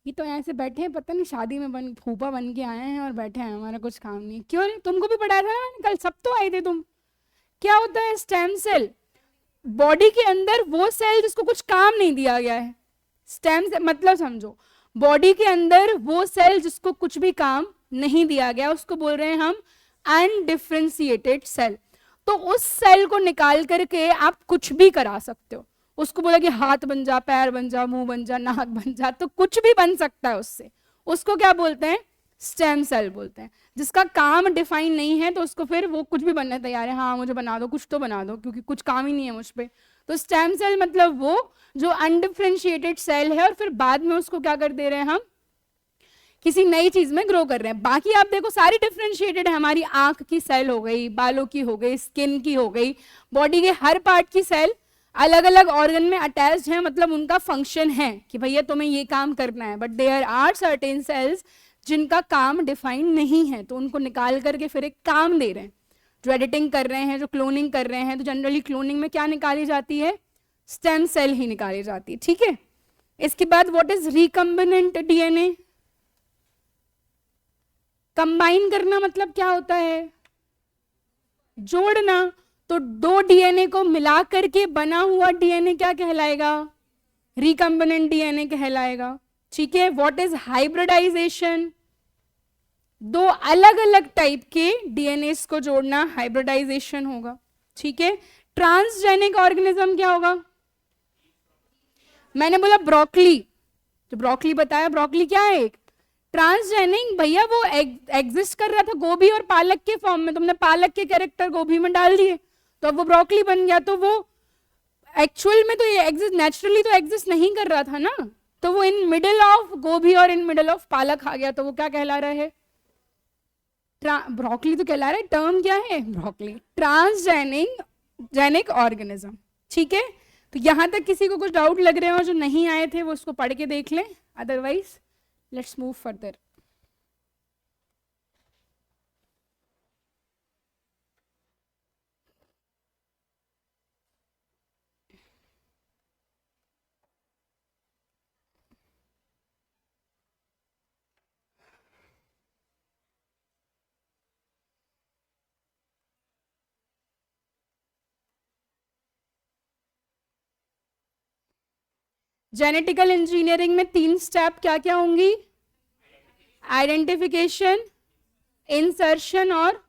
ये तो ऐसे बैठे हैं पता नहीं शादी में फूफा बन के आए हैं और बैठे हैं, हमारा कुछ काम नहीं। क्यों नहीं, तुमको भी पढ़ाया था ना मैंने कल, सब तो आए थे तुम। क्या होता है स्टेम सेल? बॉडी के अंदर वो सेल जिसको कुछ काम नहीं दिया गया है। स्टेम से मतलब समझो, बॉडी के अंदर वो सेल जिसको कुछ भी काम नहीं दिया गया, उसको बोल रहे हैं हम अनडिफरेंशिएटेड सेल। तो उस सेल को निकाल करके आप कुछ भी करा सकते हो। उसको बोला कि हाथ बन जा, पैर बन जा, मुंह बन जा, नाक बन जा, तो कुछ भी बन सकता है उससे। उसको क्या बोलते हैं, स्टेम सेल बोलते हैं। जिसका काम डिफाइन नहीं है तो उसको फिर वो कुछ भी बनने तैयार है, हाँ मुझे बना दो, कुछ तो बना दो, क्योंकि कुछ काम ही नहीं है मुझ पे। तो स्टेम सेल मतलब वो जो अनडिफरेंशिएटेड सेल है, और फिर बाद में उसको क्या कर दे रहे हैं हम, किसी नई चीज में ग्रो कर रहे हैं। बाकी आप देखो सारी डिफरेंशिएटेड है, हमारी आंख की सेल हो गई, बालों की हो गई, स्किन की हो गई, बॉडी के हर पार्ट की सेल अलग अलग ऑर्गन में अटैच्ड है, मतलब उनका फंक्शन है कि भैया तुम्हें ये काम करना है। But there are certain cells जिनका काम डिफाइन नहीं है, तो उनको निकाल करके फिर एक काम दे रहे हैं। जो एडिटिंग कर रहे हैं, जो क्लोनिंग कर रहे हैं, तो जनरली क्लोनिंग में क्या निकाली जाती है, स्टेम सेल ही निकाली जाती है, ठीक है। इसके बाद what is recombinant DNA. Combine करना मतलब क्या होता है, जोड़ना। तो दो डीएनए को मिला करके बना हुआ डीएनए क्या कहलाएगा, रिकम्बिनेंट डीएनए कहलाएगा, ठीक है। व्हाट इज हाइब्रिडाइजेशन, दो अलग अलग टाइप के डीएनए को जोड़ना हाइब्रिडाइजेशन होगा, ठीक है। ट्रांसजेनिक ऑर्गेनिज्म क्या होगा, मैंने बोला ब्रोकली, जो ब्रोकली बताया, ब्रोकली क्या है, एक ट्रांसजेनिक। भैया वो एग्जिस्ट कर रहा था गोभी और पालक के फॉर्म में, तुमने पालक के कैरेक्टर गोभी में डाल दिए तो अब वो ब्रोकली बन गया। तो वो एक्चुअल में तो ये एग्जिस्ट, नेचुरली तो एग्जिस्ट नहीं कर रहा था ना, तो वो इन मिडिल ऑफ गोभी और इन मिडिल ऑफ पालक आ गया, तो वो क्या कहला रहा है, ब्रोकली तो कहला रहा है, टर्म क्या है ब्रोकली, ट्रांसजेनिक ऑर्गेनिज्म, ठीक है। तो यहां तक किसी को कुछ डाउट लग रहे हो जो नहीं आए थे वो उसको पढ़ के देख लें, otherwise let's move further. Genetical engineering में 3 स्टेप क्या क्या होंगी? आइडेंटिफिकेशन, इंसर्शन और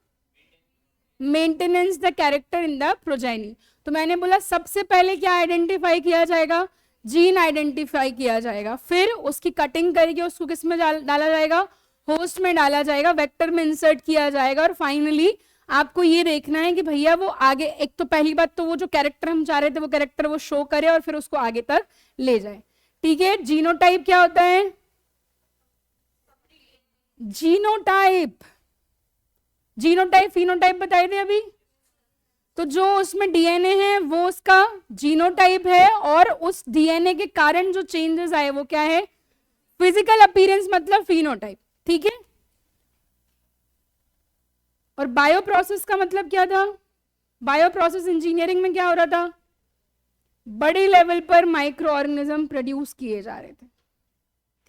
maintenance the character in the progeny. तो मैंने बोला सबसे पहले क्या आइडेंटिफाई किया जाएगा? जीन आइडेंटिफाई किया जाएगा, फिर उसकी कटिंग करके उसको किस में डाला जाएगा? होस्ट में डाला जाएगा, वेक्टर में इंसर्ट किया जाएगा, और फाइनली आपको ये देखना है कि भैया वो आगे, एक तो पहली बात तो वो जो कैरेक्टर हम चाह रहे थे वो कैरेक्टर वो शो करे और फिर उसको आगे तक ले जाए। ठीक है, जीनोटाइप क्या होता है? जीनोटाइप, जीनोटाइप फिनोटाइप बताए थे अभी। तो जो उसमें डीएनए है वो उसका जीनोटाइप है, और उस डीएनए के कारण जो चेंजेस आए वो क्या है? फिजिकल अपीयरेंस, मतलब फिनोटाइप। ठीक है, और बायो प्रोसेस का मतलब क्या था? बायो प्रोसेस इंजीनियरिंग में क्या हो रहा था? बड़े लेवल पर माइक्रो ऑर्गेनिज्म प्रोड्यूस किए जा रहे थे।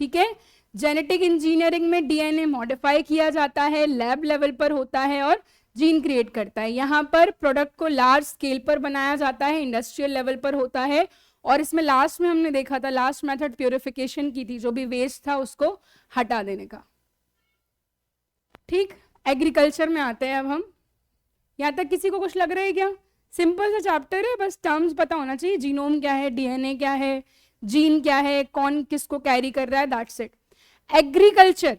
ठीक है, जेनेटिक इंजीनियरिंग में डीएनए मॉडिफाई किया जाता है, लैब लेवल पर होता है और जीन क्रिएट करता है। यहाँ पर प्रोडक्ट को लार्ज स्केल पर बनाया जाता है, इंडस्ट्रियल लेवल पर होता है, और इसमें लास्ट में हमने देखा था, लास्ट मेथड प्यूरिफिकेशन की थी, जो भी वेस्ट था उसको हटा देने का। ठीक, एग्रीकल्चर में आते हैं अब हम। यहाँ तक किसी को कुछ लग रहा है क्या? सिंपल सा चैप्टर है, बस टर्म्स पता होना चाहिए, जीनोम क्या है, डीएनए क्या है, जीन क्या है, कौन किसको कैरी कर रहा है, दैट्स इट। एग्रीकल्चर,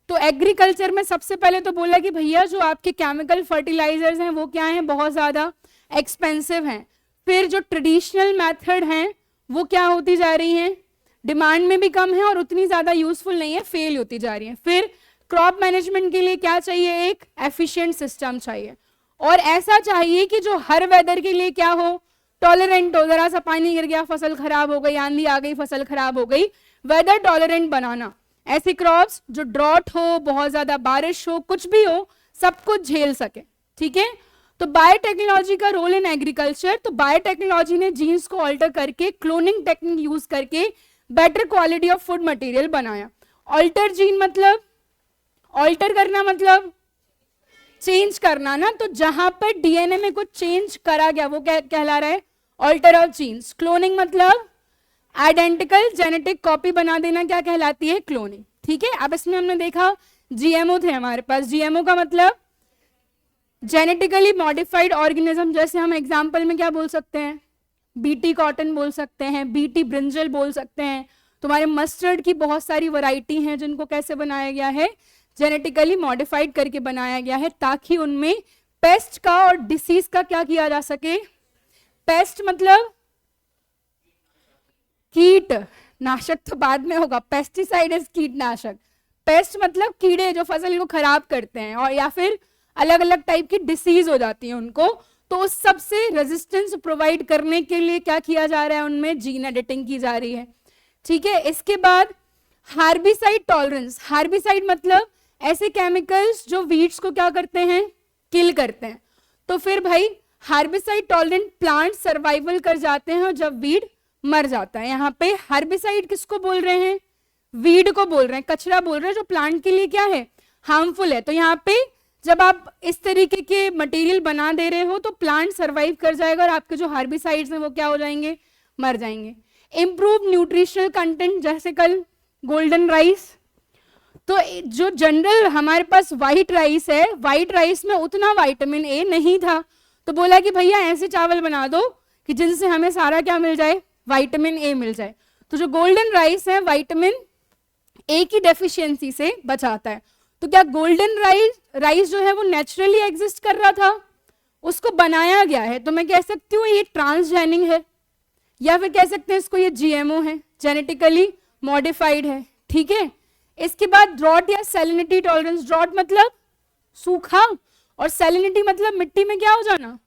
तो एग्रीकल्चर में सबसे पहले तो बोला कि भैया जो आपके केमिकल फर्टिलाइजर्स हैं वो क्या हैं? बहुत ज़्यादा एक्सपेंसिव हैं। फिर जो ट्रेडिशनल मेथड हैं वो क्या होती जा रही हैं? डिमांड में भी कम है और उतनी ज़्यादा यूजफुल नहीं है, फेल होती जा रही है। फिर क्रॉप मैनेजमेंट के लिए क्या चाहिए? एक एफिशिएंट सिस्टम चाहिए, और ऐसा चाहिए कि जो हर वेदर के लिए क्या हो? टॉलरेंट हो। जरा सा पानी गिर गया फसल खराब हो गई, आंधी आ गई फसल खराब हो गई, वेदर टॉलरेंट बनाना। ऐसे क्रॉप्स जो ड्रॉट हो, बहुत ज्यादा बारिश हो, कुछ भी हो, सब कुछ झेल सके। ठीक है, तो बायोटेक्नोलॉजी का रोल इन एग्रीकल्चर, तो बायोटेक्नोलॉजी ने जीन्स को ऑल्टर करके, क्लोनिंग टेक्निक यूज करके better quality of food material बनाया। ऑल्टर जीन मतलब, ऑल्टर करना मतलब चेंज करना ना, तो जहां पर डीएनए में कुछ चेंज करा गया वो क्या कहला रहा है? Alter of genes. क्लोनिंग मतलब आइडेंटिकल जेनेटिक कॉपी बना देना, क्या कहलाती है? क्लोनिंग। ठीक है, अब इसमें हमने देखा जीएमओ थे हमारे पास। जीएमओ का मतलब जेनेटिकली मॉडिफाइड ऑर्गेनिज्म, जैसे हम एग्जांपल में क्या बोल सकते हैं? बीटी कॉटन बोल सकते हैं, बीटी ब्रिंजल बोल सकते हैं। तुम्हारे मस्टर्ड की बहुत सारी वैरायटी हैं जिनको कैसे बनाया गया है? जेनेटिकली मॉडिफाइड करके बनाया गया है, ताकि उनमें पेस्ट का और डिसीज का क्या किया जा सके? पेस्ट मतलब कीट नाशक, तो बाद में होगा, पेस्टिसाइड इज कीटनाशक। पेस्ट मतलब कीड़े जो फसल को खराब करते हैं, और या फिर अलग अलग टाइप की डिसीज हो जाती है उनको, तो उस सब से रेजिस्टेंस प्रोवाइड करने के लिए क्या किया जा रहा है? उनमें जीन एडिटिंग की जा रही है। ठीक है, इसके बाद हार्बिसाइड टॉलरेंस। हार्बिसाइड मतलब ऐसे केमिकल्स जो वीड्स को क्या करते हैं? किल करते हैं। तो फिर भाई हार्बिसाइड टॉलरेंट प्लांट सर्वाइवल कर जाते हैं जब वीड मर जाता है। यहाँ पे हार्बिसाइड किसको बोल रहे हैं? वीड को बोल रहे हैं, कचरा बोल रहे हैं जो प्लांट के लिए क्या है? हार्मफुल है। तो यहाँ पे जब आप इस तरीके के मटेरियल बना दे रहे हो तो प्लांट सर्वाइव कर जाएगा और आपके जो हार्बिसाइड्स हैं वो क्या हो जाएंगे? मर जाएंगे। इम्प्रूव न्यूट्रिशनल कंटेंट, जैसे कल गोल्डन राइस, तो जो जनरल हमारे पास व्हाइट राइस है, व्हाइट राइस में उतना विटामिन ए नहीं था, तो बोला कि भैया ऐसे चावल बना दो कि जिनसे हमें सारा क्या मिल जाए? विटामिन ए मिल जाए। तो जो गोल्डन राइस है विटामिन ए की डेफिशिएंसी से बचाता है। तो क्या गोल्डन राइस जो है वो नेचुरली एग्जिस्ट कर रहा था? उसको बनाया गया है। तो मैं कह सकती हूँ ये ट्रांसजेनिक है, या फिर कह सकते हैं इसको ये जीएमओ है, जेनेटिकली मॉडिफाइड है। ठीक है, इसके बाद ड्रॉट या सैलिनिटी टॉलरेंस। ड्रॉट मतलब सूखा, और सैलिनिटी मतलब मिट्टी में क्या हो जाना?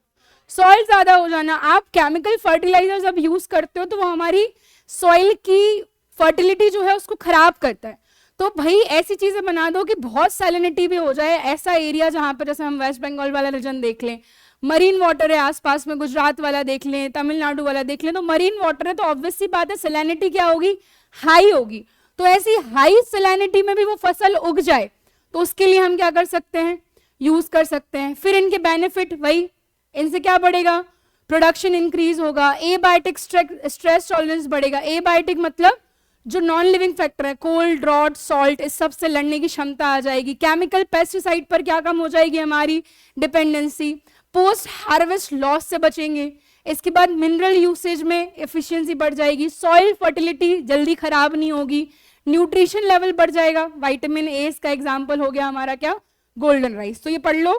सॉइल ज्यादा हो जाना। आप केमिकल फर्टिलाइजर जब यूज करते हो तो वो हमारी सॉइल की फर्टिलिटी जो है उसको खराब करता है। तो भाई ऐसी चीजें बना दो कि बहुत सैलिनिटी भी हो जाए। ऐसा एरिया जहां पर, जैसे हम वेस्ट बंगाल वाला रीजन देख लें, मरीन वाटर है आसपास में, गुजरात वाला देख लें, तमिलनाडु वाला देख लें, तो मरीन वाटर है तो ऑब्वियस सी बात है सैलिनिटी क्या होगी? हाई होगी। तो ऐसी हाई सैलिनिटी में भी वो फसल उग जाए तो उसके लिए हम क्या कर सकते हैं? यूज कर सकते हैं। फिर इनके बेनिफिट, वही इनसे क्या बढ़ेगा? प्रोडक्शन इंक्रीज होगा, एबायोटिक स्ट्रेस टॉलरेंस बढ़ेगा। एबायोटिक मतलब जो नॉन लिविंग फैक्टर है, कोल्ड, ड्रॉट, सॉल्ट, इस सब से लड़ने की क्षमता आ जाएगी। केमिकल पेस्टिसाइड पर क्या कम हो जाएगी हमारी डिपेंडेंसी। पोस्ट हार्वेस्ट लॉस से बचेंगे। इसके बाद मिनरल यूसेज में एफिशिएंसी बढ़ जाएगी। सॉइल फर्टिलिटी जल्दी खराब नहीं होगी। न्यूट्रिशन लेवल बढ़ जाएगा। विटामिन ए इसका एग्जाम्पल हो गया हमारा क्या, गोल्डन राइस। तो ये पढ़ लो,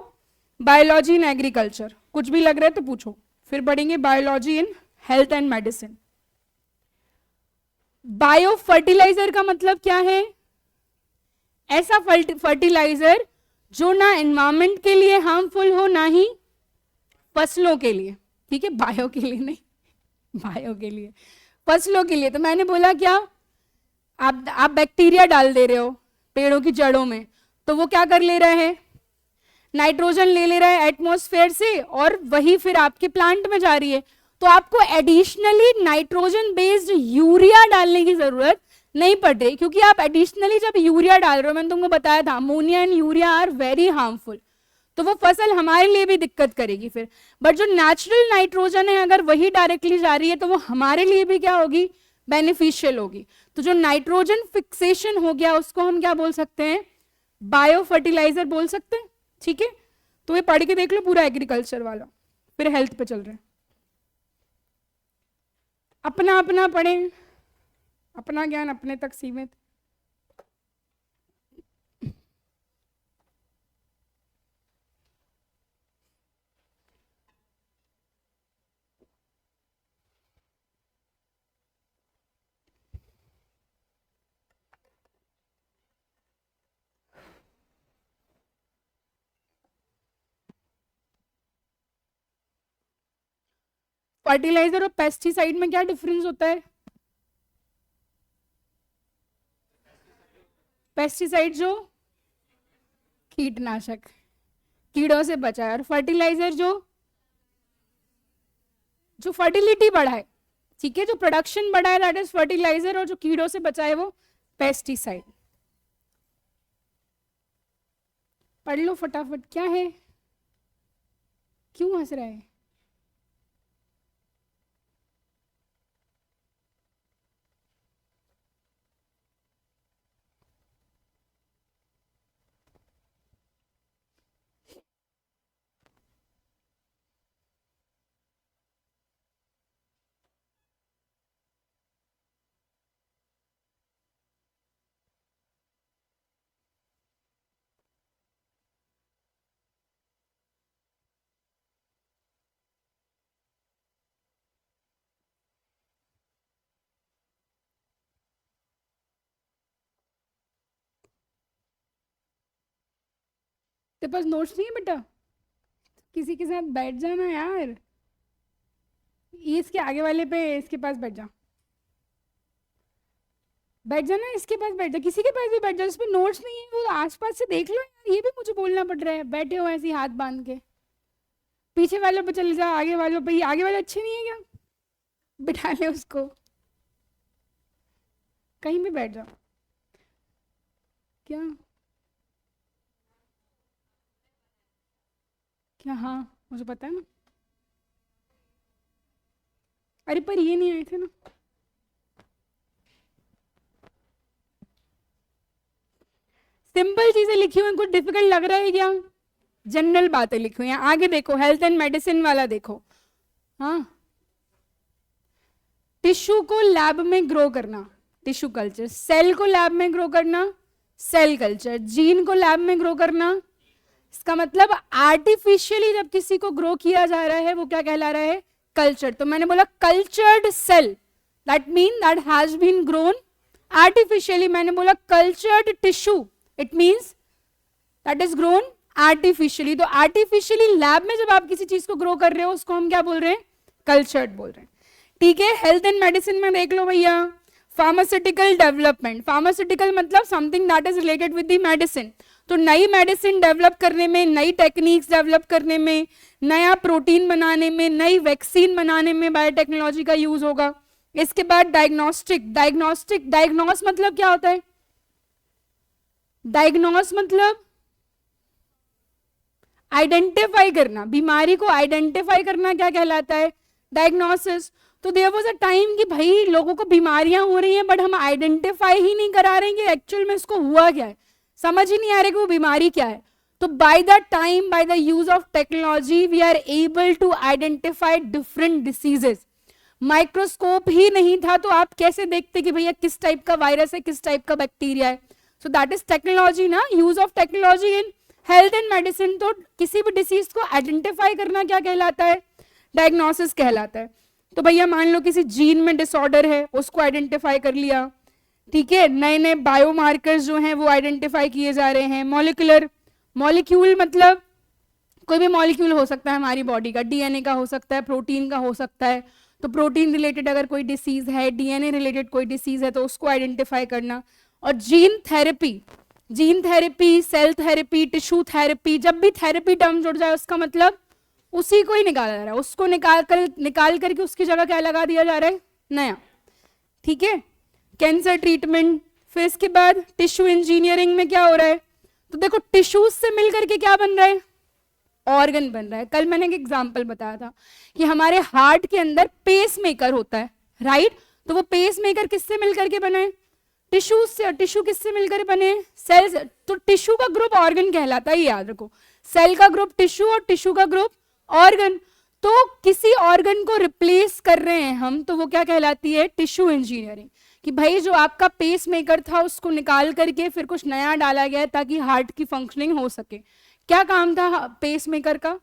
बायोलॉजी इन एग्रीकल्चर। कुछ भी लग रहा है तो पूछो। फिर पढ़ेंगे biology in health and medicine. Bio fertiliser का मतलब क्या है? ऐसा फर्टिलाइजर जो ना एनवायरमेंट के लिए हार्मफुल हो, ना ही फसलों के लिए। ठीक है, बायो के लिए नहीं, बायो के लिए, फसलों के लिए। तो मैंने बोला क्या, आप बैक्टीरिया डाल दे रहे हो पेड़ों की जड़ों में, तो वो क्या कर ले रहा है, नाइट्रोजन ले रहा है एटमॉस्फेयर से, और वही फिर आपके प्लांट में जा रही है। तो आपको एडिशनली नाइट्रोजन बेस्ड यूरिया डालने की जरूरत नहीं पड़ रही, क्योंकि आप एडिशनली जब यूरिया डाल रहे हो, मैंने तुमको बताया था ammonia and urea are very harmful, तो वो फसल हमारे लिए भी दिक्कत करेगी फिर। बट जो नेचुरल नाइट्रोजन है, अगर वही डायरेक्टली जा रही है तो वो हमारे लिए भी क्या होगी, बेनिफिशियल होगी। तो जो नाइट्रोजन फिक्सेशन हो गया उसको हम क्या बोल सकते हैं, बायो फर्टिलाइजर बोल सकते हैं। ठीक है, तो ये पढ़ के देख लो पूरा एग्रीकल्चर वाला। फिर हेल्थ पे चल रहे हैं। अपना अपना पढ़ें, अपना ज्ञान अपने तक सीमित। फर्टिलाइजर और पेस्टिसाइड में क्या डिफरेंस होता है? पेस्टिसाइड जो कीटनाशक, कीड़ों से बचाए, और फर्टिलाइजर जो फर्टिलिटी बढ़ाए। ठीक है, जो प्रोडक्शन बढ़ाए दैट इज फर्टिलाइजर, और जो कीड़ों से बचाए वो पेस्टिसाइड। पढ़ लो फटाफट। क्या है, क्यों हंस रहा है? तेरे पास नोट्स नहीं है बेटा? किसी के साथ बैठ जाना यार, ये इसके आगे वाले पे, इसके पास बैठ जा, बैठ जाना, इसके पास बैठ जा, किसी के पास भी बैठ जा। जिसमें नोट्स नहीं है वो आसपास से देख लो यार, ये भी मुझे बोलना पड़ रहा है। बैठे हो ऐसे ही हाथ बांध के, पीछे वालों पे चले जा, आगे वालों पे। आगे वाले अच्छे नहीं है क्या? बिठा ले उसको, कहीं भी बैठ जाओ। क्या क्या? हाँ मुझे पता है ना। अरे पर ये नहीं आए थे ना। सिंपल चीजें लिखी हुई, कुछ डिफिकल्ट लग रहा है क्या? जनरल बातें लिखी हुई हैं। आगे देखो, हेल्थ एंड मेडिसिन वाला देखो। हाँ, टिश्यू को लैब में ग्रो करना, टिश्यू कल्चर। सेल को लैब में ग्रो करना, सेल कल्चर। जीन को लैब में ग्रो करना, इसका मतलब आर्टिफिशियली जब किसी को ग्रो किया जा रहा है वो क्या कहला रहा है, कल्चर। तो मैंने बोला cultured cell, that mean that has been grown artificially. मैंने बोला cultured tissue, it means that is grown artificially. तो आर्टिफिशियली लैब में जब आप किसी चीज को ग्रो कर रहे हो उसको हम क्या बोल रहे हैं, कल्चर्ड बोल रहे हैं। ठीक है, हेल्थ एंड मेडिसिन में देख लो भैया, फार्मास्यूटिकल डेवलपमेंट। फार्मास्यूटिकल मतलब something that is related with the medicine. तो नई मेडिसिन डेवलप करने में, नई टेक्निक्स डेवलप करने में, नया प्रोटीन बनाने में, नई वैक्सीन बनाने में बायोटेक्नोलॉजी का यूज होगा। इसके बाद डायग्नोस्टिक। डायग्नोस मतलब क्या होता है? डायग्नोस मतलब आइडेंटिफाई करना, बीमारी को आइडेंटिफाई करना क्या कहलाता है, डायग्नोसिस। तो देयर वाज अ टाइम कि भाई लोगों को बीमारियां हो रही हैं बट हम आइडेंटिफाई ही नहीं करा रहे हैं कि एक्चुअल में इसको हुआ क्या है, समझ ही नहीं आ रहा कि वो बीमारी क्या है। तो by the time, by the use of technology, we are able to identify different diseases. Microscope ही नहीं था तो आप कैसे देखते कि भैया किस टाइप का वायरस है, किस टाइप का बैक्टीरिया है। सो दैट इज टेक्नोलॉजी ना, use of technology in health and medicine. तो किसी भी डिसीज को आइडेंटिफाई करना क्या कहलाता है, डायग्नोसिस कहलाता है। तो भैया मान लो किसी जीन में डिसऑर्डर है, उसको आइडेंटिफाई कर लिया, ठीक है, नए नए बायोमार्कर्स जो हैं वो आइडेंटिफाई किए जा रहे हैं। मॉलिक्यूलर, मॉलिक्यूल मतलब कोई भी मॉलिक्यूल हो सकता है हमारी बॉडी का, डीएनए का हो सकता है, प्रोटीन का हो सकता है। तो प्रोटीन रिलेटेड अगर कोई डिसीज है, डीएनए रिलेटेड कोई डिसीज है तो उसको आइडेंटिफाई करना। और gene therapy, gene therapy, cell therapy, tissue therapy, जब भी थेरेपी टर्म जुड़ जाए उसका मतलब उसी को ही निकाला जा रहा है, उसको निकाल करके उसकी जगह क्या लगा दिया जा रहा है, नया, ठीक है। कैंसर ट्रीटमेंट, फिर इसके बाद टिश्यू इंजीनियरिंग में क्या हो रहा है, तो देखो टिश्यूज से मिलकर के क्या बन रहा है, ऑर्गन बन रहा है। कल मैंने एक एग्जांपल बताया था कि हमारे हार्ट के अंदर पेस मेकर होता है, राइट। तो वो पेस मेकर किससे मिलकर के बने, टिश्यू से। टिश्यू किससे मिलकर बने, सेल्स। तो टिश्यू का ग्रुप ऑर्गन कहलाता है, ये याद रखो। सेल का ग्रुप टिश्यू और टिश्यू का ग्रुप ऑर्गन। तो किसी ऑर्गन को रिप्लेस कर रहे हैं हम, तो वो क्या कहलाती है, टिश्यू इंजीनियरिंग। कि भाई जो आपका पेस मेकर था उसको निकाल करके फिर कुछ नया डाला गया ताकि हार्ट की फंक्शनिंग हो सके। क्या काम था पेस मेकर का,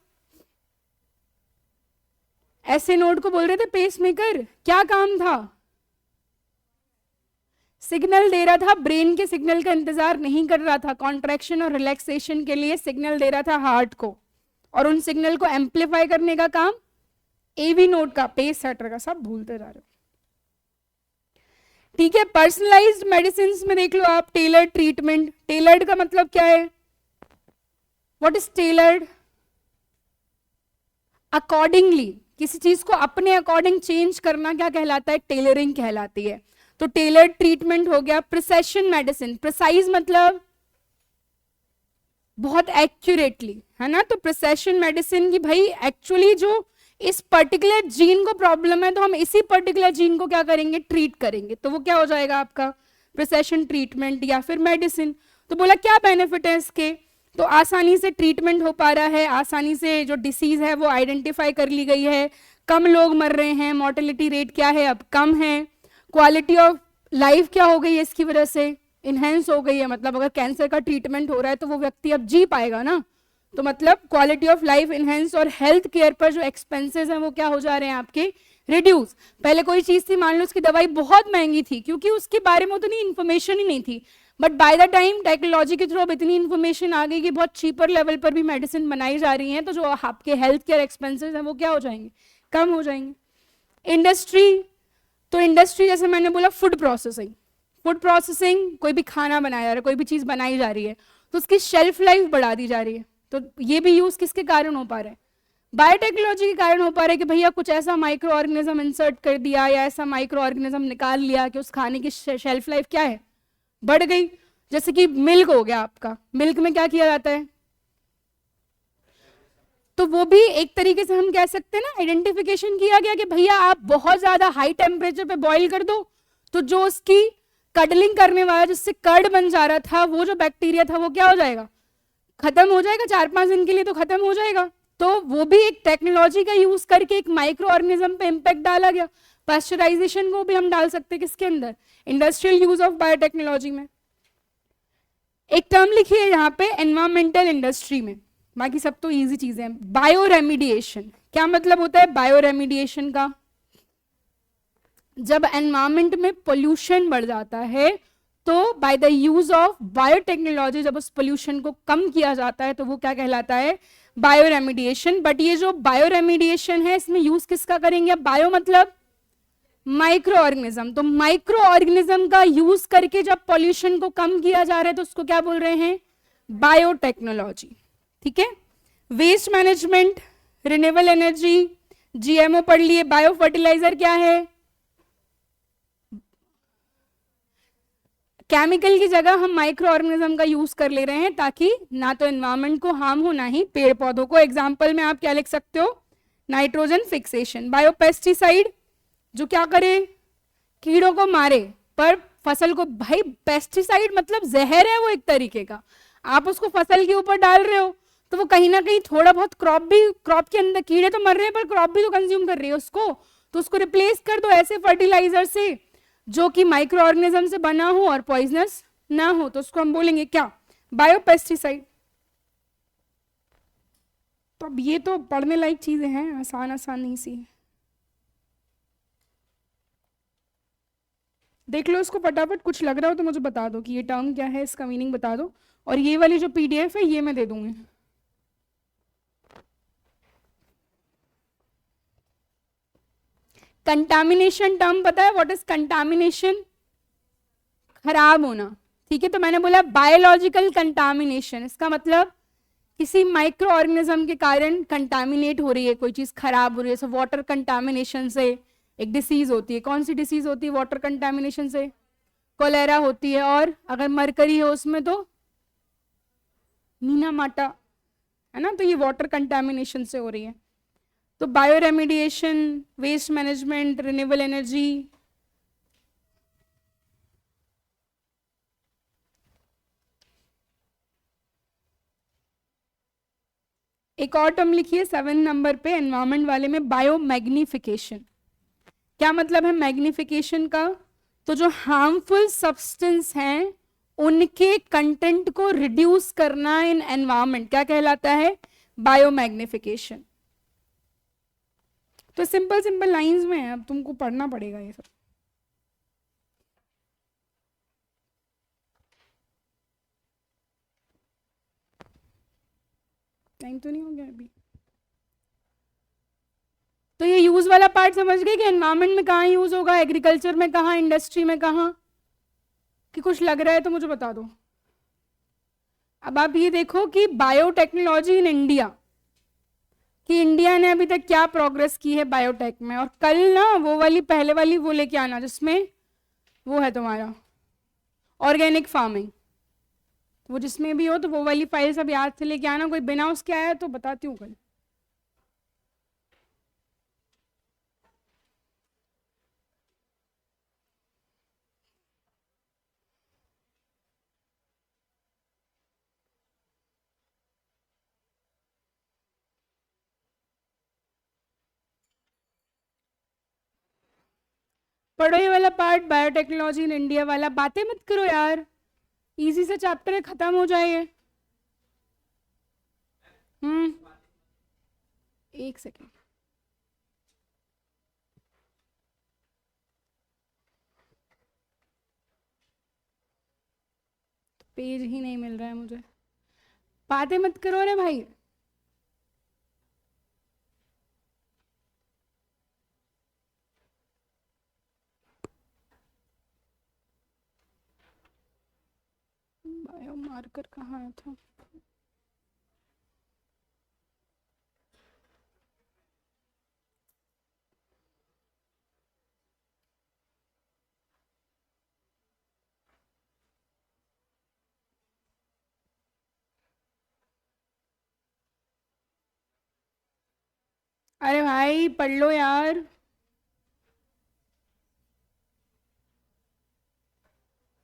ऐसे नोड को बोल रहे थे पेस मेकर, क्या काम था, सिग्नल दे रहा था, ब्रेन के सिग्नल का इंतजार नहीं कर रहा था, कॉन्ट्रैक्शन और रिलैक्सेशन के लिए सिग्नल दे रहा था हार्ट को, और उन सिग्नल को एम्पलीफाई करने का काम एवी नोड का, पेस सेटर का। सब भूलते जा रहे हो, ठीक है। पर्सनलाइज्ड मेडिसिन में देख लो आप, टेलर्ड ट्रीटमेंट। टेलर्ड का मतलब क्या है, व्हाट इज टेलर्ड, अकॉर्डिंगली, किसी चीज को अपने अकॉर्डिंग चेंज करना क्या कहलाता है, टेलरिंग कहलाती है। तो टेलर्ड ट्रीटमेंट हो गया। प्रिसेशन मेडिसिन, प्रिसाइज मतलब बहुत एक्यूरेटली, है ना। तो प्रिसेशन मेडिसिन की भाई एक्चुअली जो इस पर्टिकुलर जीन को प्रॉब्लम है तो हम इसी पर्टिकुलर जीन को क्या करेंगे, ट्रीट करेंगे। तो वो क्या हो जाएगा आपका प्रिसेशन ट्रीटमेंट या फिर मेडिसिन। तो बोला क्या बेनिफिट है इसके, तो आसानी से ट्रीटमेंट हो पा रहा है, आसानी से जो डिसीज है वो आइडेंटिफाई कर ली गई है, कम लोग मर रहे हैं, मोर्टेलिटी रेट क्या है अब कम है, क्वालिटी ऑफ लाइफ क्या हो गई है इसकी वजह से, इनहेंस हो गई है। मतलब अगर कैंसर का ट्रीटमेंट हो रहा है तो वो व्यक्ति अब जी पाएगा ना, तो मतलब क्वालिटी ऑफ लाइफ इनहेंस। और हेल्थ केयर पर जो एक्सपेंसेस हैं वो क्या हो जा रहे हैं आपके, रिड्यूस। पहले कोई चीज थी, मान लो उसकी दवाई बहुत महंगी थी क्योंकि उसके बारे में उतनी इन्फॉर्मेशन ही नहीं थी, but by the time technology के थ्रू अब इतनी इन्फॉर्मेशन आ गई कि बहुत चीपर लेवल पर भी मेडिसिन बनाई जा रही है, तो जो आपके हेल्थ केयर एक्सपेंसेस हैं वो क्या हो जाएंगे, कम हो जाएंगे। इंडस्ट्री, तो इंडस्ट्री जैसे मैंने बोला फूड प्रोसेसिंग, फूड प्रोसेसिंग, कोई भी खाना बनाया जा रहा है, कोई भी चीज बनाई जा रही है तो उसकी शेल्फ लाइफ बढ़ा दी जा रही है। तो ये भी यूज किसके कारण हो पा रहा है, बायोटेक्नोलॉजी के कारण हो पा रहा है कि भैया कुछ ऐसा माइक्रो ऑर्गेनिज्म इंसर्ट कर दिया या ऐसा माइक्रो ऑर्गेनिज्म निकाल लिया कि उस खाने की शेल्फ लाइफ क्या है, बढ़ गई। जैसे कि मिल्क हो गया आपका, मिल्क में क्या किया जाता है, तो वो भी एक तरीके से हम कह सकते हैं ना, आइडेंटिफिकेशन किया गया कि भैया आप बहुत ज्यादा हाई टेम्परेचर पे बॉईल कर दो तो जो उसकी कडलिंग करने वाला, जिससे कर्ड बन जा रहा था, वो जो बैक्टीरिया था वो क्या हो जाएगा, खत्म हो जाएगा, 4-5 दिन के लिए तो खत्म हो जाएगा। तो वो भी एक टेक्नोलॉजी का यूज करके एक माइक्रो ऑर्गेनिज्म पे इंपैक्ट डाला गया। पास्चराइजेशन को भी हम डाल सकते हैं किसके अंदर, इंडस्ट्रियल यूज ऑफ बायोटेक्नोलॉजी में। एक टर्म लिखिए यहाँ पे एनवायरमेंटल इंडस्ट्री में, बाकी सब तो इजी चीजें हैं। बायो रेमिडिएशन, क्या मतलब होता है बायो रेमिडिएशन का, जब एनवायरमेंट में पोल्यूशन बढ़ जाता है तो by the use of biotechnology जब उस पोल्यूशन को कम किया जाता है तो वो क्या कहलाता है, बायो रेमिडिएशन। बट ये जो बायो रेमिडिएशन है इसमें यूज किसका करेंगे, बायो मतलब माइक्रो ऑर्गेनिज्म, तो माइक्रो ऑर्गेनिज्म का यूज करके जब पॉल्यूशन को कम किया जा रहा है तो उसको क्या बोल रहे हैं, बायोटेक्नोलॉजी, ठीक है। Waste management, renewable energy, GMO पढ़ लिए। बायो फर्टिलाइजर क्या है, केमिकल की जगह हम माइक्रो ऑर्गेनिज्म का यूज कर ले रहे हैं ताकि ना तो एनवायरनमेंट को हार्म हो ना ही पेड़ पौधों को। एग्जाम्पल में आप क्या लिख सकते हो, नाइट्रोजन फिक्सेशन। बायोपेस्टिसाइड जो क्या करे, कीड़ों को मारे पर फसल को, भाई पेस्टिसाइड मतलब जहर है वो एक तरीके का, आप उसको फसल के ऊपर डाल रहे हो तो वो कहीं ना कहीं थोड़ा बहुत क्रॉप के अंदर कीड़े तो मर रहे हैं पर क्रॉप भी तो कंज्यूम कर रही है उसको, तो उसको रिप्लेस कर दो ऐसे फर्टिलाइजर से जो कि माइक्रो ऑर्गेनिज्म से बना हो और पॉइजनस ना हो, तो उसको हम बोलेंगे क्या, बायोपेस्टिसाइड। तो अब ये तो पढ़ने लायक चीजें हैं, आसान आसान नहीं सी, देख लो इसको फटाफट, कुछ लग रहा हो तो मुझे बता दो कि ये टर्म क्या है, इसका मीनिंग बता दो, और ये वाली जो पीडीएफ है ये मैं दे दूंगी। कंटामिनेशन टर्म पता है, व्हाट इज कंटामिनेशन, खराब होना, ठीक है। तो मैंने बोला बायोलॉजिकल कंटामिनेशन, इसका मतलब किसी माइक्रो ऑर्गेनिज्म के कारण कंटामिनेट हो रही है कोई चीज, खराब हो रही है। जैसे वाटर कंटामिनेशन से एक डिसीज होती है, कौन सी डिसीज होती है वाटर कंटामिनेशन से, कोलेरा होती है, और अगर मरकरी है उसमें तो नीना माटा, है ना, तो ये वाटर कंटामिनेशन से हो रही है। तो bio remediation, waste management, renewable energy, एक और टर्म लिखिए 7 नंबर पे एनवायरमेंट वाले में, बायो मैग्निफिकेशन। क्या मतलब है मैग्निफिकेशन का, तो जो हार्मफुल सब्सटेंस हैं उनके कंटेंट को रिड्यूस करना इन एनवायरमेंट, क्या कहलाता है, बायो मैग्निफिकेशन। तो सिंपल सिंपल लाइंस में है, अब तुमको पढ़ना पड़ेगा ये सब। टाइम तो नहीं हो गया अभी। तो ये यूज वाला पार्ट समझ गए कि एनवायरमेंट में कहाँ यूज होगा, एग्रीकल्चर में कहाँ, इंडस्ट्री में कहाँ, कि कुछ लग रहा है तो मुझे बता दो। अब आप ये देखो कि बायोटेक्नोलॉजी इन इंडिया, कि इंडिया ने अभी तक क्या प्रोग्रेस की है बायोटेक में, और कल ना वो वाली पहले वाली वो लेके आना जिसमें वो है तुम्हारा ऑर्गेनिक फार्मिंग, वो जिसमें भी हो तो वो वाली फाइल सब याद से लेके आना, कोई बिना उसके आया तो बताती हूँ कल। पढ़ो ये वाला पार्ट, बायोटेक्नोलॉजी इन इंडिया वाला, बातें मत करो यार, इजी से चैप्टर है, खत्म हो जाए। एक सेकेंड, पेज ही नहीं मिल रहा है मुझे, बातें मत करो रे भाई। बायो मार्कर कहाँ आया था, अरे भाई पढ़ लो यार।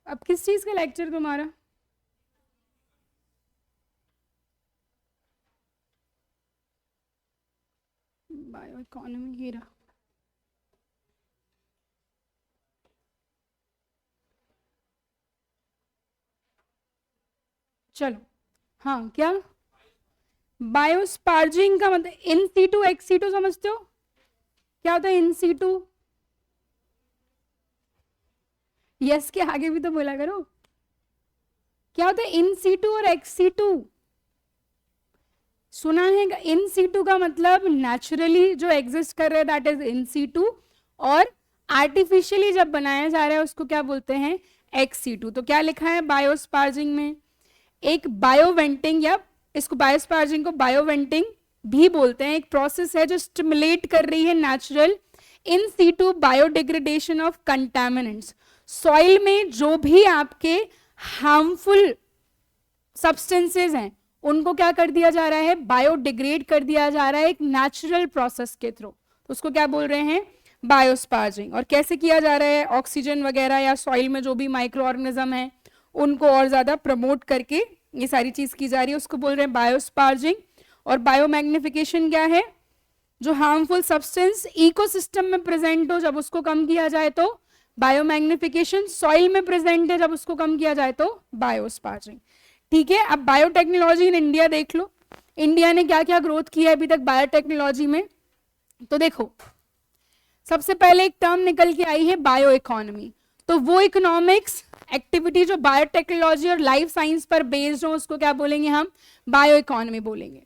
अब किस चीज का लेक्चर तुम्हारा, बायो इकोनॉमी हीरा, चलो हाँ, क्या बायोस्पार्जिंग का मतलब इन सीटू एक्स सीटू समझते हो, क्या होता है इन सीटू, यस के आगे भी तो बोला करो, क्या होता है इन सीटू और एक्स सीटू, सुना है, इन सीटू का मतलब नेचुरली जो एग्जिस्ट कर रहा है दैट इज इन सीटू, और आर्टिफिशियली जब बनाया जा रहा है उसको क्या बोलते हैं, एक्स सीटू। तो क्या लिखा है बायोस्पार्जिंग में, एक बायोवेंटिंग, या इसको बायोस्पार्जिंग को बायोवेंटिंग भी बोलते हैं, एक प्रोसेस है जो स्टिमुलेट कर रही है natural in situ biodegradation of contaminants. Soil में जो भी आपके हार्मफुल सब्सटेंसेस हैं उनको क्या कर दिया जा रहा है, बायोडिग्रेड कर दिया जा रहा है एक नेचुरल प्रोसेस के थ्रू, तो उसको क्या बोल रहे हैं, बायोस्पार्जिंग। और कैसे किया जा रहा है, ऑक्सीजन वगैरह या सॉइल में जो भी माइक्रो ऑर्गेनिज्म है उनको और ज्यादा प्रमोट करके ये सारी चीज की जा रही है, उसको बोल रहे हैं बायोस्पार्जिंग। और बायोमैग्निफिकेशन क्या है, जो हार्मफुल सब्सटेंस इकोसिस्टम में प्रेजेंट हो जब उसको कम किया जाए तो बायोमैग्निफिकेशन, सॉइल में प्रेजेंट है जब उसको कम किया जाए तो बायोस्पार्जिंग। ठीक है, अब बायोटेक्नोलॉजी इन इंडिया देख लो, इंडिया ने क्या क्या ग्रोथ किया है अभी तक बायोटेक्नोलॉजी में। तो देखो सबसे पहले एक टर्म निकल के आई है बायो इकोनॉमी, तो वो इकोनॉमिक्स एक्टिविटी जो बायोटेक्नोलॉजी और लाइफ साइंस पर बेस्ड हो उसको क्या बोलेंगे हम, बायो इकोनॉमी बोलेंगे।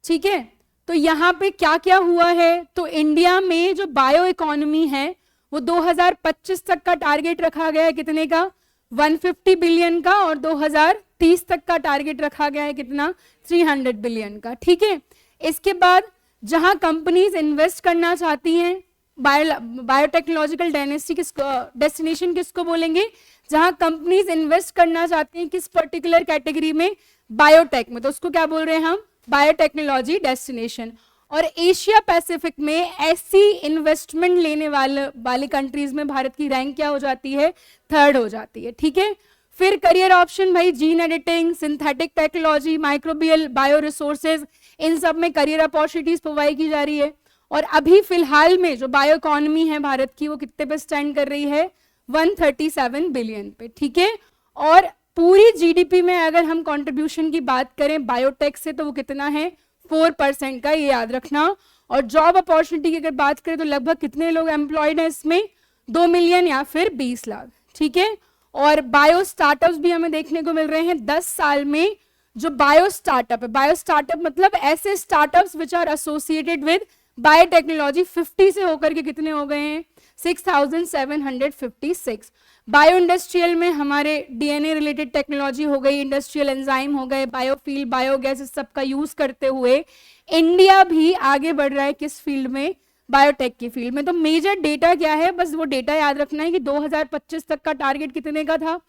ठीक है, तो यहाँ पे क्या क्या हुआ है, तो इंडिया में जो बायो इकोनॉमी है वो 2025 तक का टारगेट रखा गया है कितने का, 150 बिलियन का, और 2030 तक का टारगेट रखा गया है कितना, 300 बिलियन का। ठीक है, इसके बाद जहां कंपनीज इन्वेस्ट करना चाहती हैं, बायोटेक्नोलॉजिकल डेस्टिनेशन किसको बोलेंगे, जहां कंपनीज इन्वेस्ट करना चाहती हैं किस पर्टिकुलर कैटेगरी में, बायोटेक में, तो उसको क्या बोल रहे हैं हम, बायोटेक्नोलॉजी डेस्टिनेशन। और एशिया पैसिफिक में ऐसी इन्वेस्टमेंट लेने वाली कंट्रीज में भारत की रैंक क्या हो जाती है, 3rd हो जाती है। ठीक है, फिर करियर ऑप्शन भाई gene editing, synthetic technology, microbial, bio resources, इन सब में करियर अपॉर्चुनिटीज प्रोवाइड की जा रही है। और अभी फिलहाल में जो बायो इकोनॉमी है भारत की वो कितने पे स्टैंड कर रही है, 137 बिलियन पे। ठीक है, और पूरी जीडीपी में अगर हम कंट्रीब्यूशन की बात करें बायोटेक से तो वो कितना है, 4% का, ये याद रखना। और जॉब अपॉर्चुनिटी की अगर बात करें तो लगभग कितने लोग एम्प्लॉयड हैं इसमें, 2 मिलियन या फिर 20 लाख। ठीक है, और बायो स्टार्टअप्स भी हमें देखने को मिल रहे हैं 10 साल में। जो बायो स्टार्टअप है, बायो स्टार्टअप मतलब ऐसे startups which are associated with biotechnology, 50 से होकर के कितने हो गए हैं, 6756। बायो इंडस्ट्रियल में हमारे डीएनए रिलेटेड टेक्नोलॉजी हो गई, इंडस्ट्रियल एंजाइम हो गए, बायोफील, बायोगैस, इस सब का यूज करते हुए इंडिया भी आगे बढ़ रहा है किस फील्ड में, बायोटेक की फील्ड में। तो मेजर डेटा क्या है, बस वो डेटा याद रखना है कि 2025 तक का टारगेट कितने का था,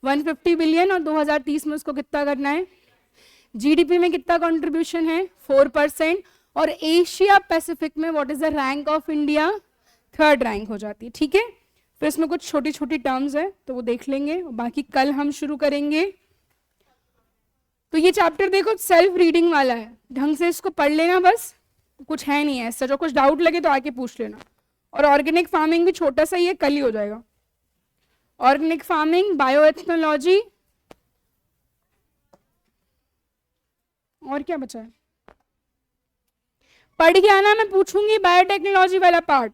150 बिलियन, और 2030 में उसको कितना करना है, जीडीपी में कितना कंट्रीब्यूशन है, 4%। और एशिया पैसिफिक में what is the rank of India, 3rd rank हो जाती है। ठीक है, फिर इसमें कुछ छोटी छोटी टर्म्स है तो वो देख लेंगे, बाकी कल हम शुरू करेंगे। तो ये चैप्टर देखो सेल्फ रीडिंग वाला है, ढंग से इसको पढ़ लेना, बस कुछ है नहीं है ऐसा, जो कुछ डाउट लगे तो आके पूछ लेना। और ऑर्गेनिक फार्मिंग भी छोटा सा ही है, कल ही हो जाएगा। ऑर्गेनिक फार्मिंग, बायोएथनोलॉजी, और क्या बचा है, पढ़ के आना, मैं पूछूंगी बायोटेक्नोलॉजी वाला पार्ट।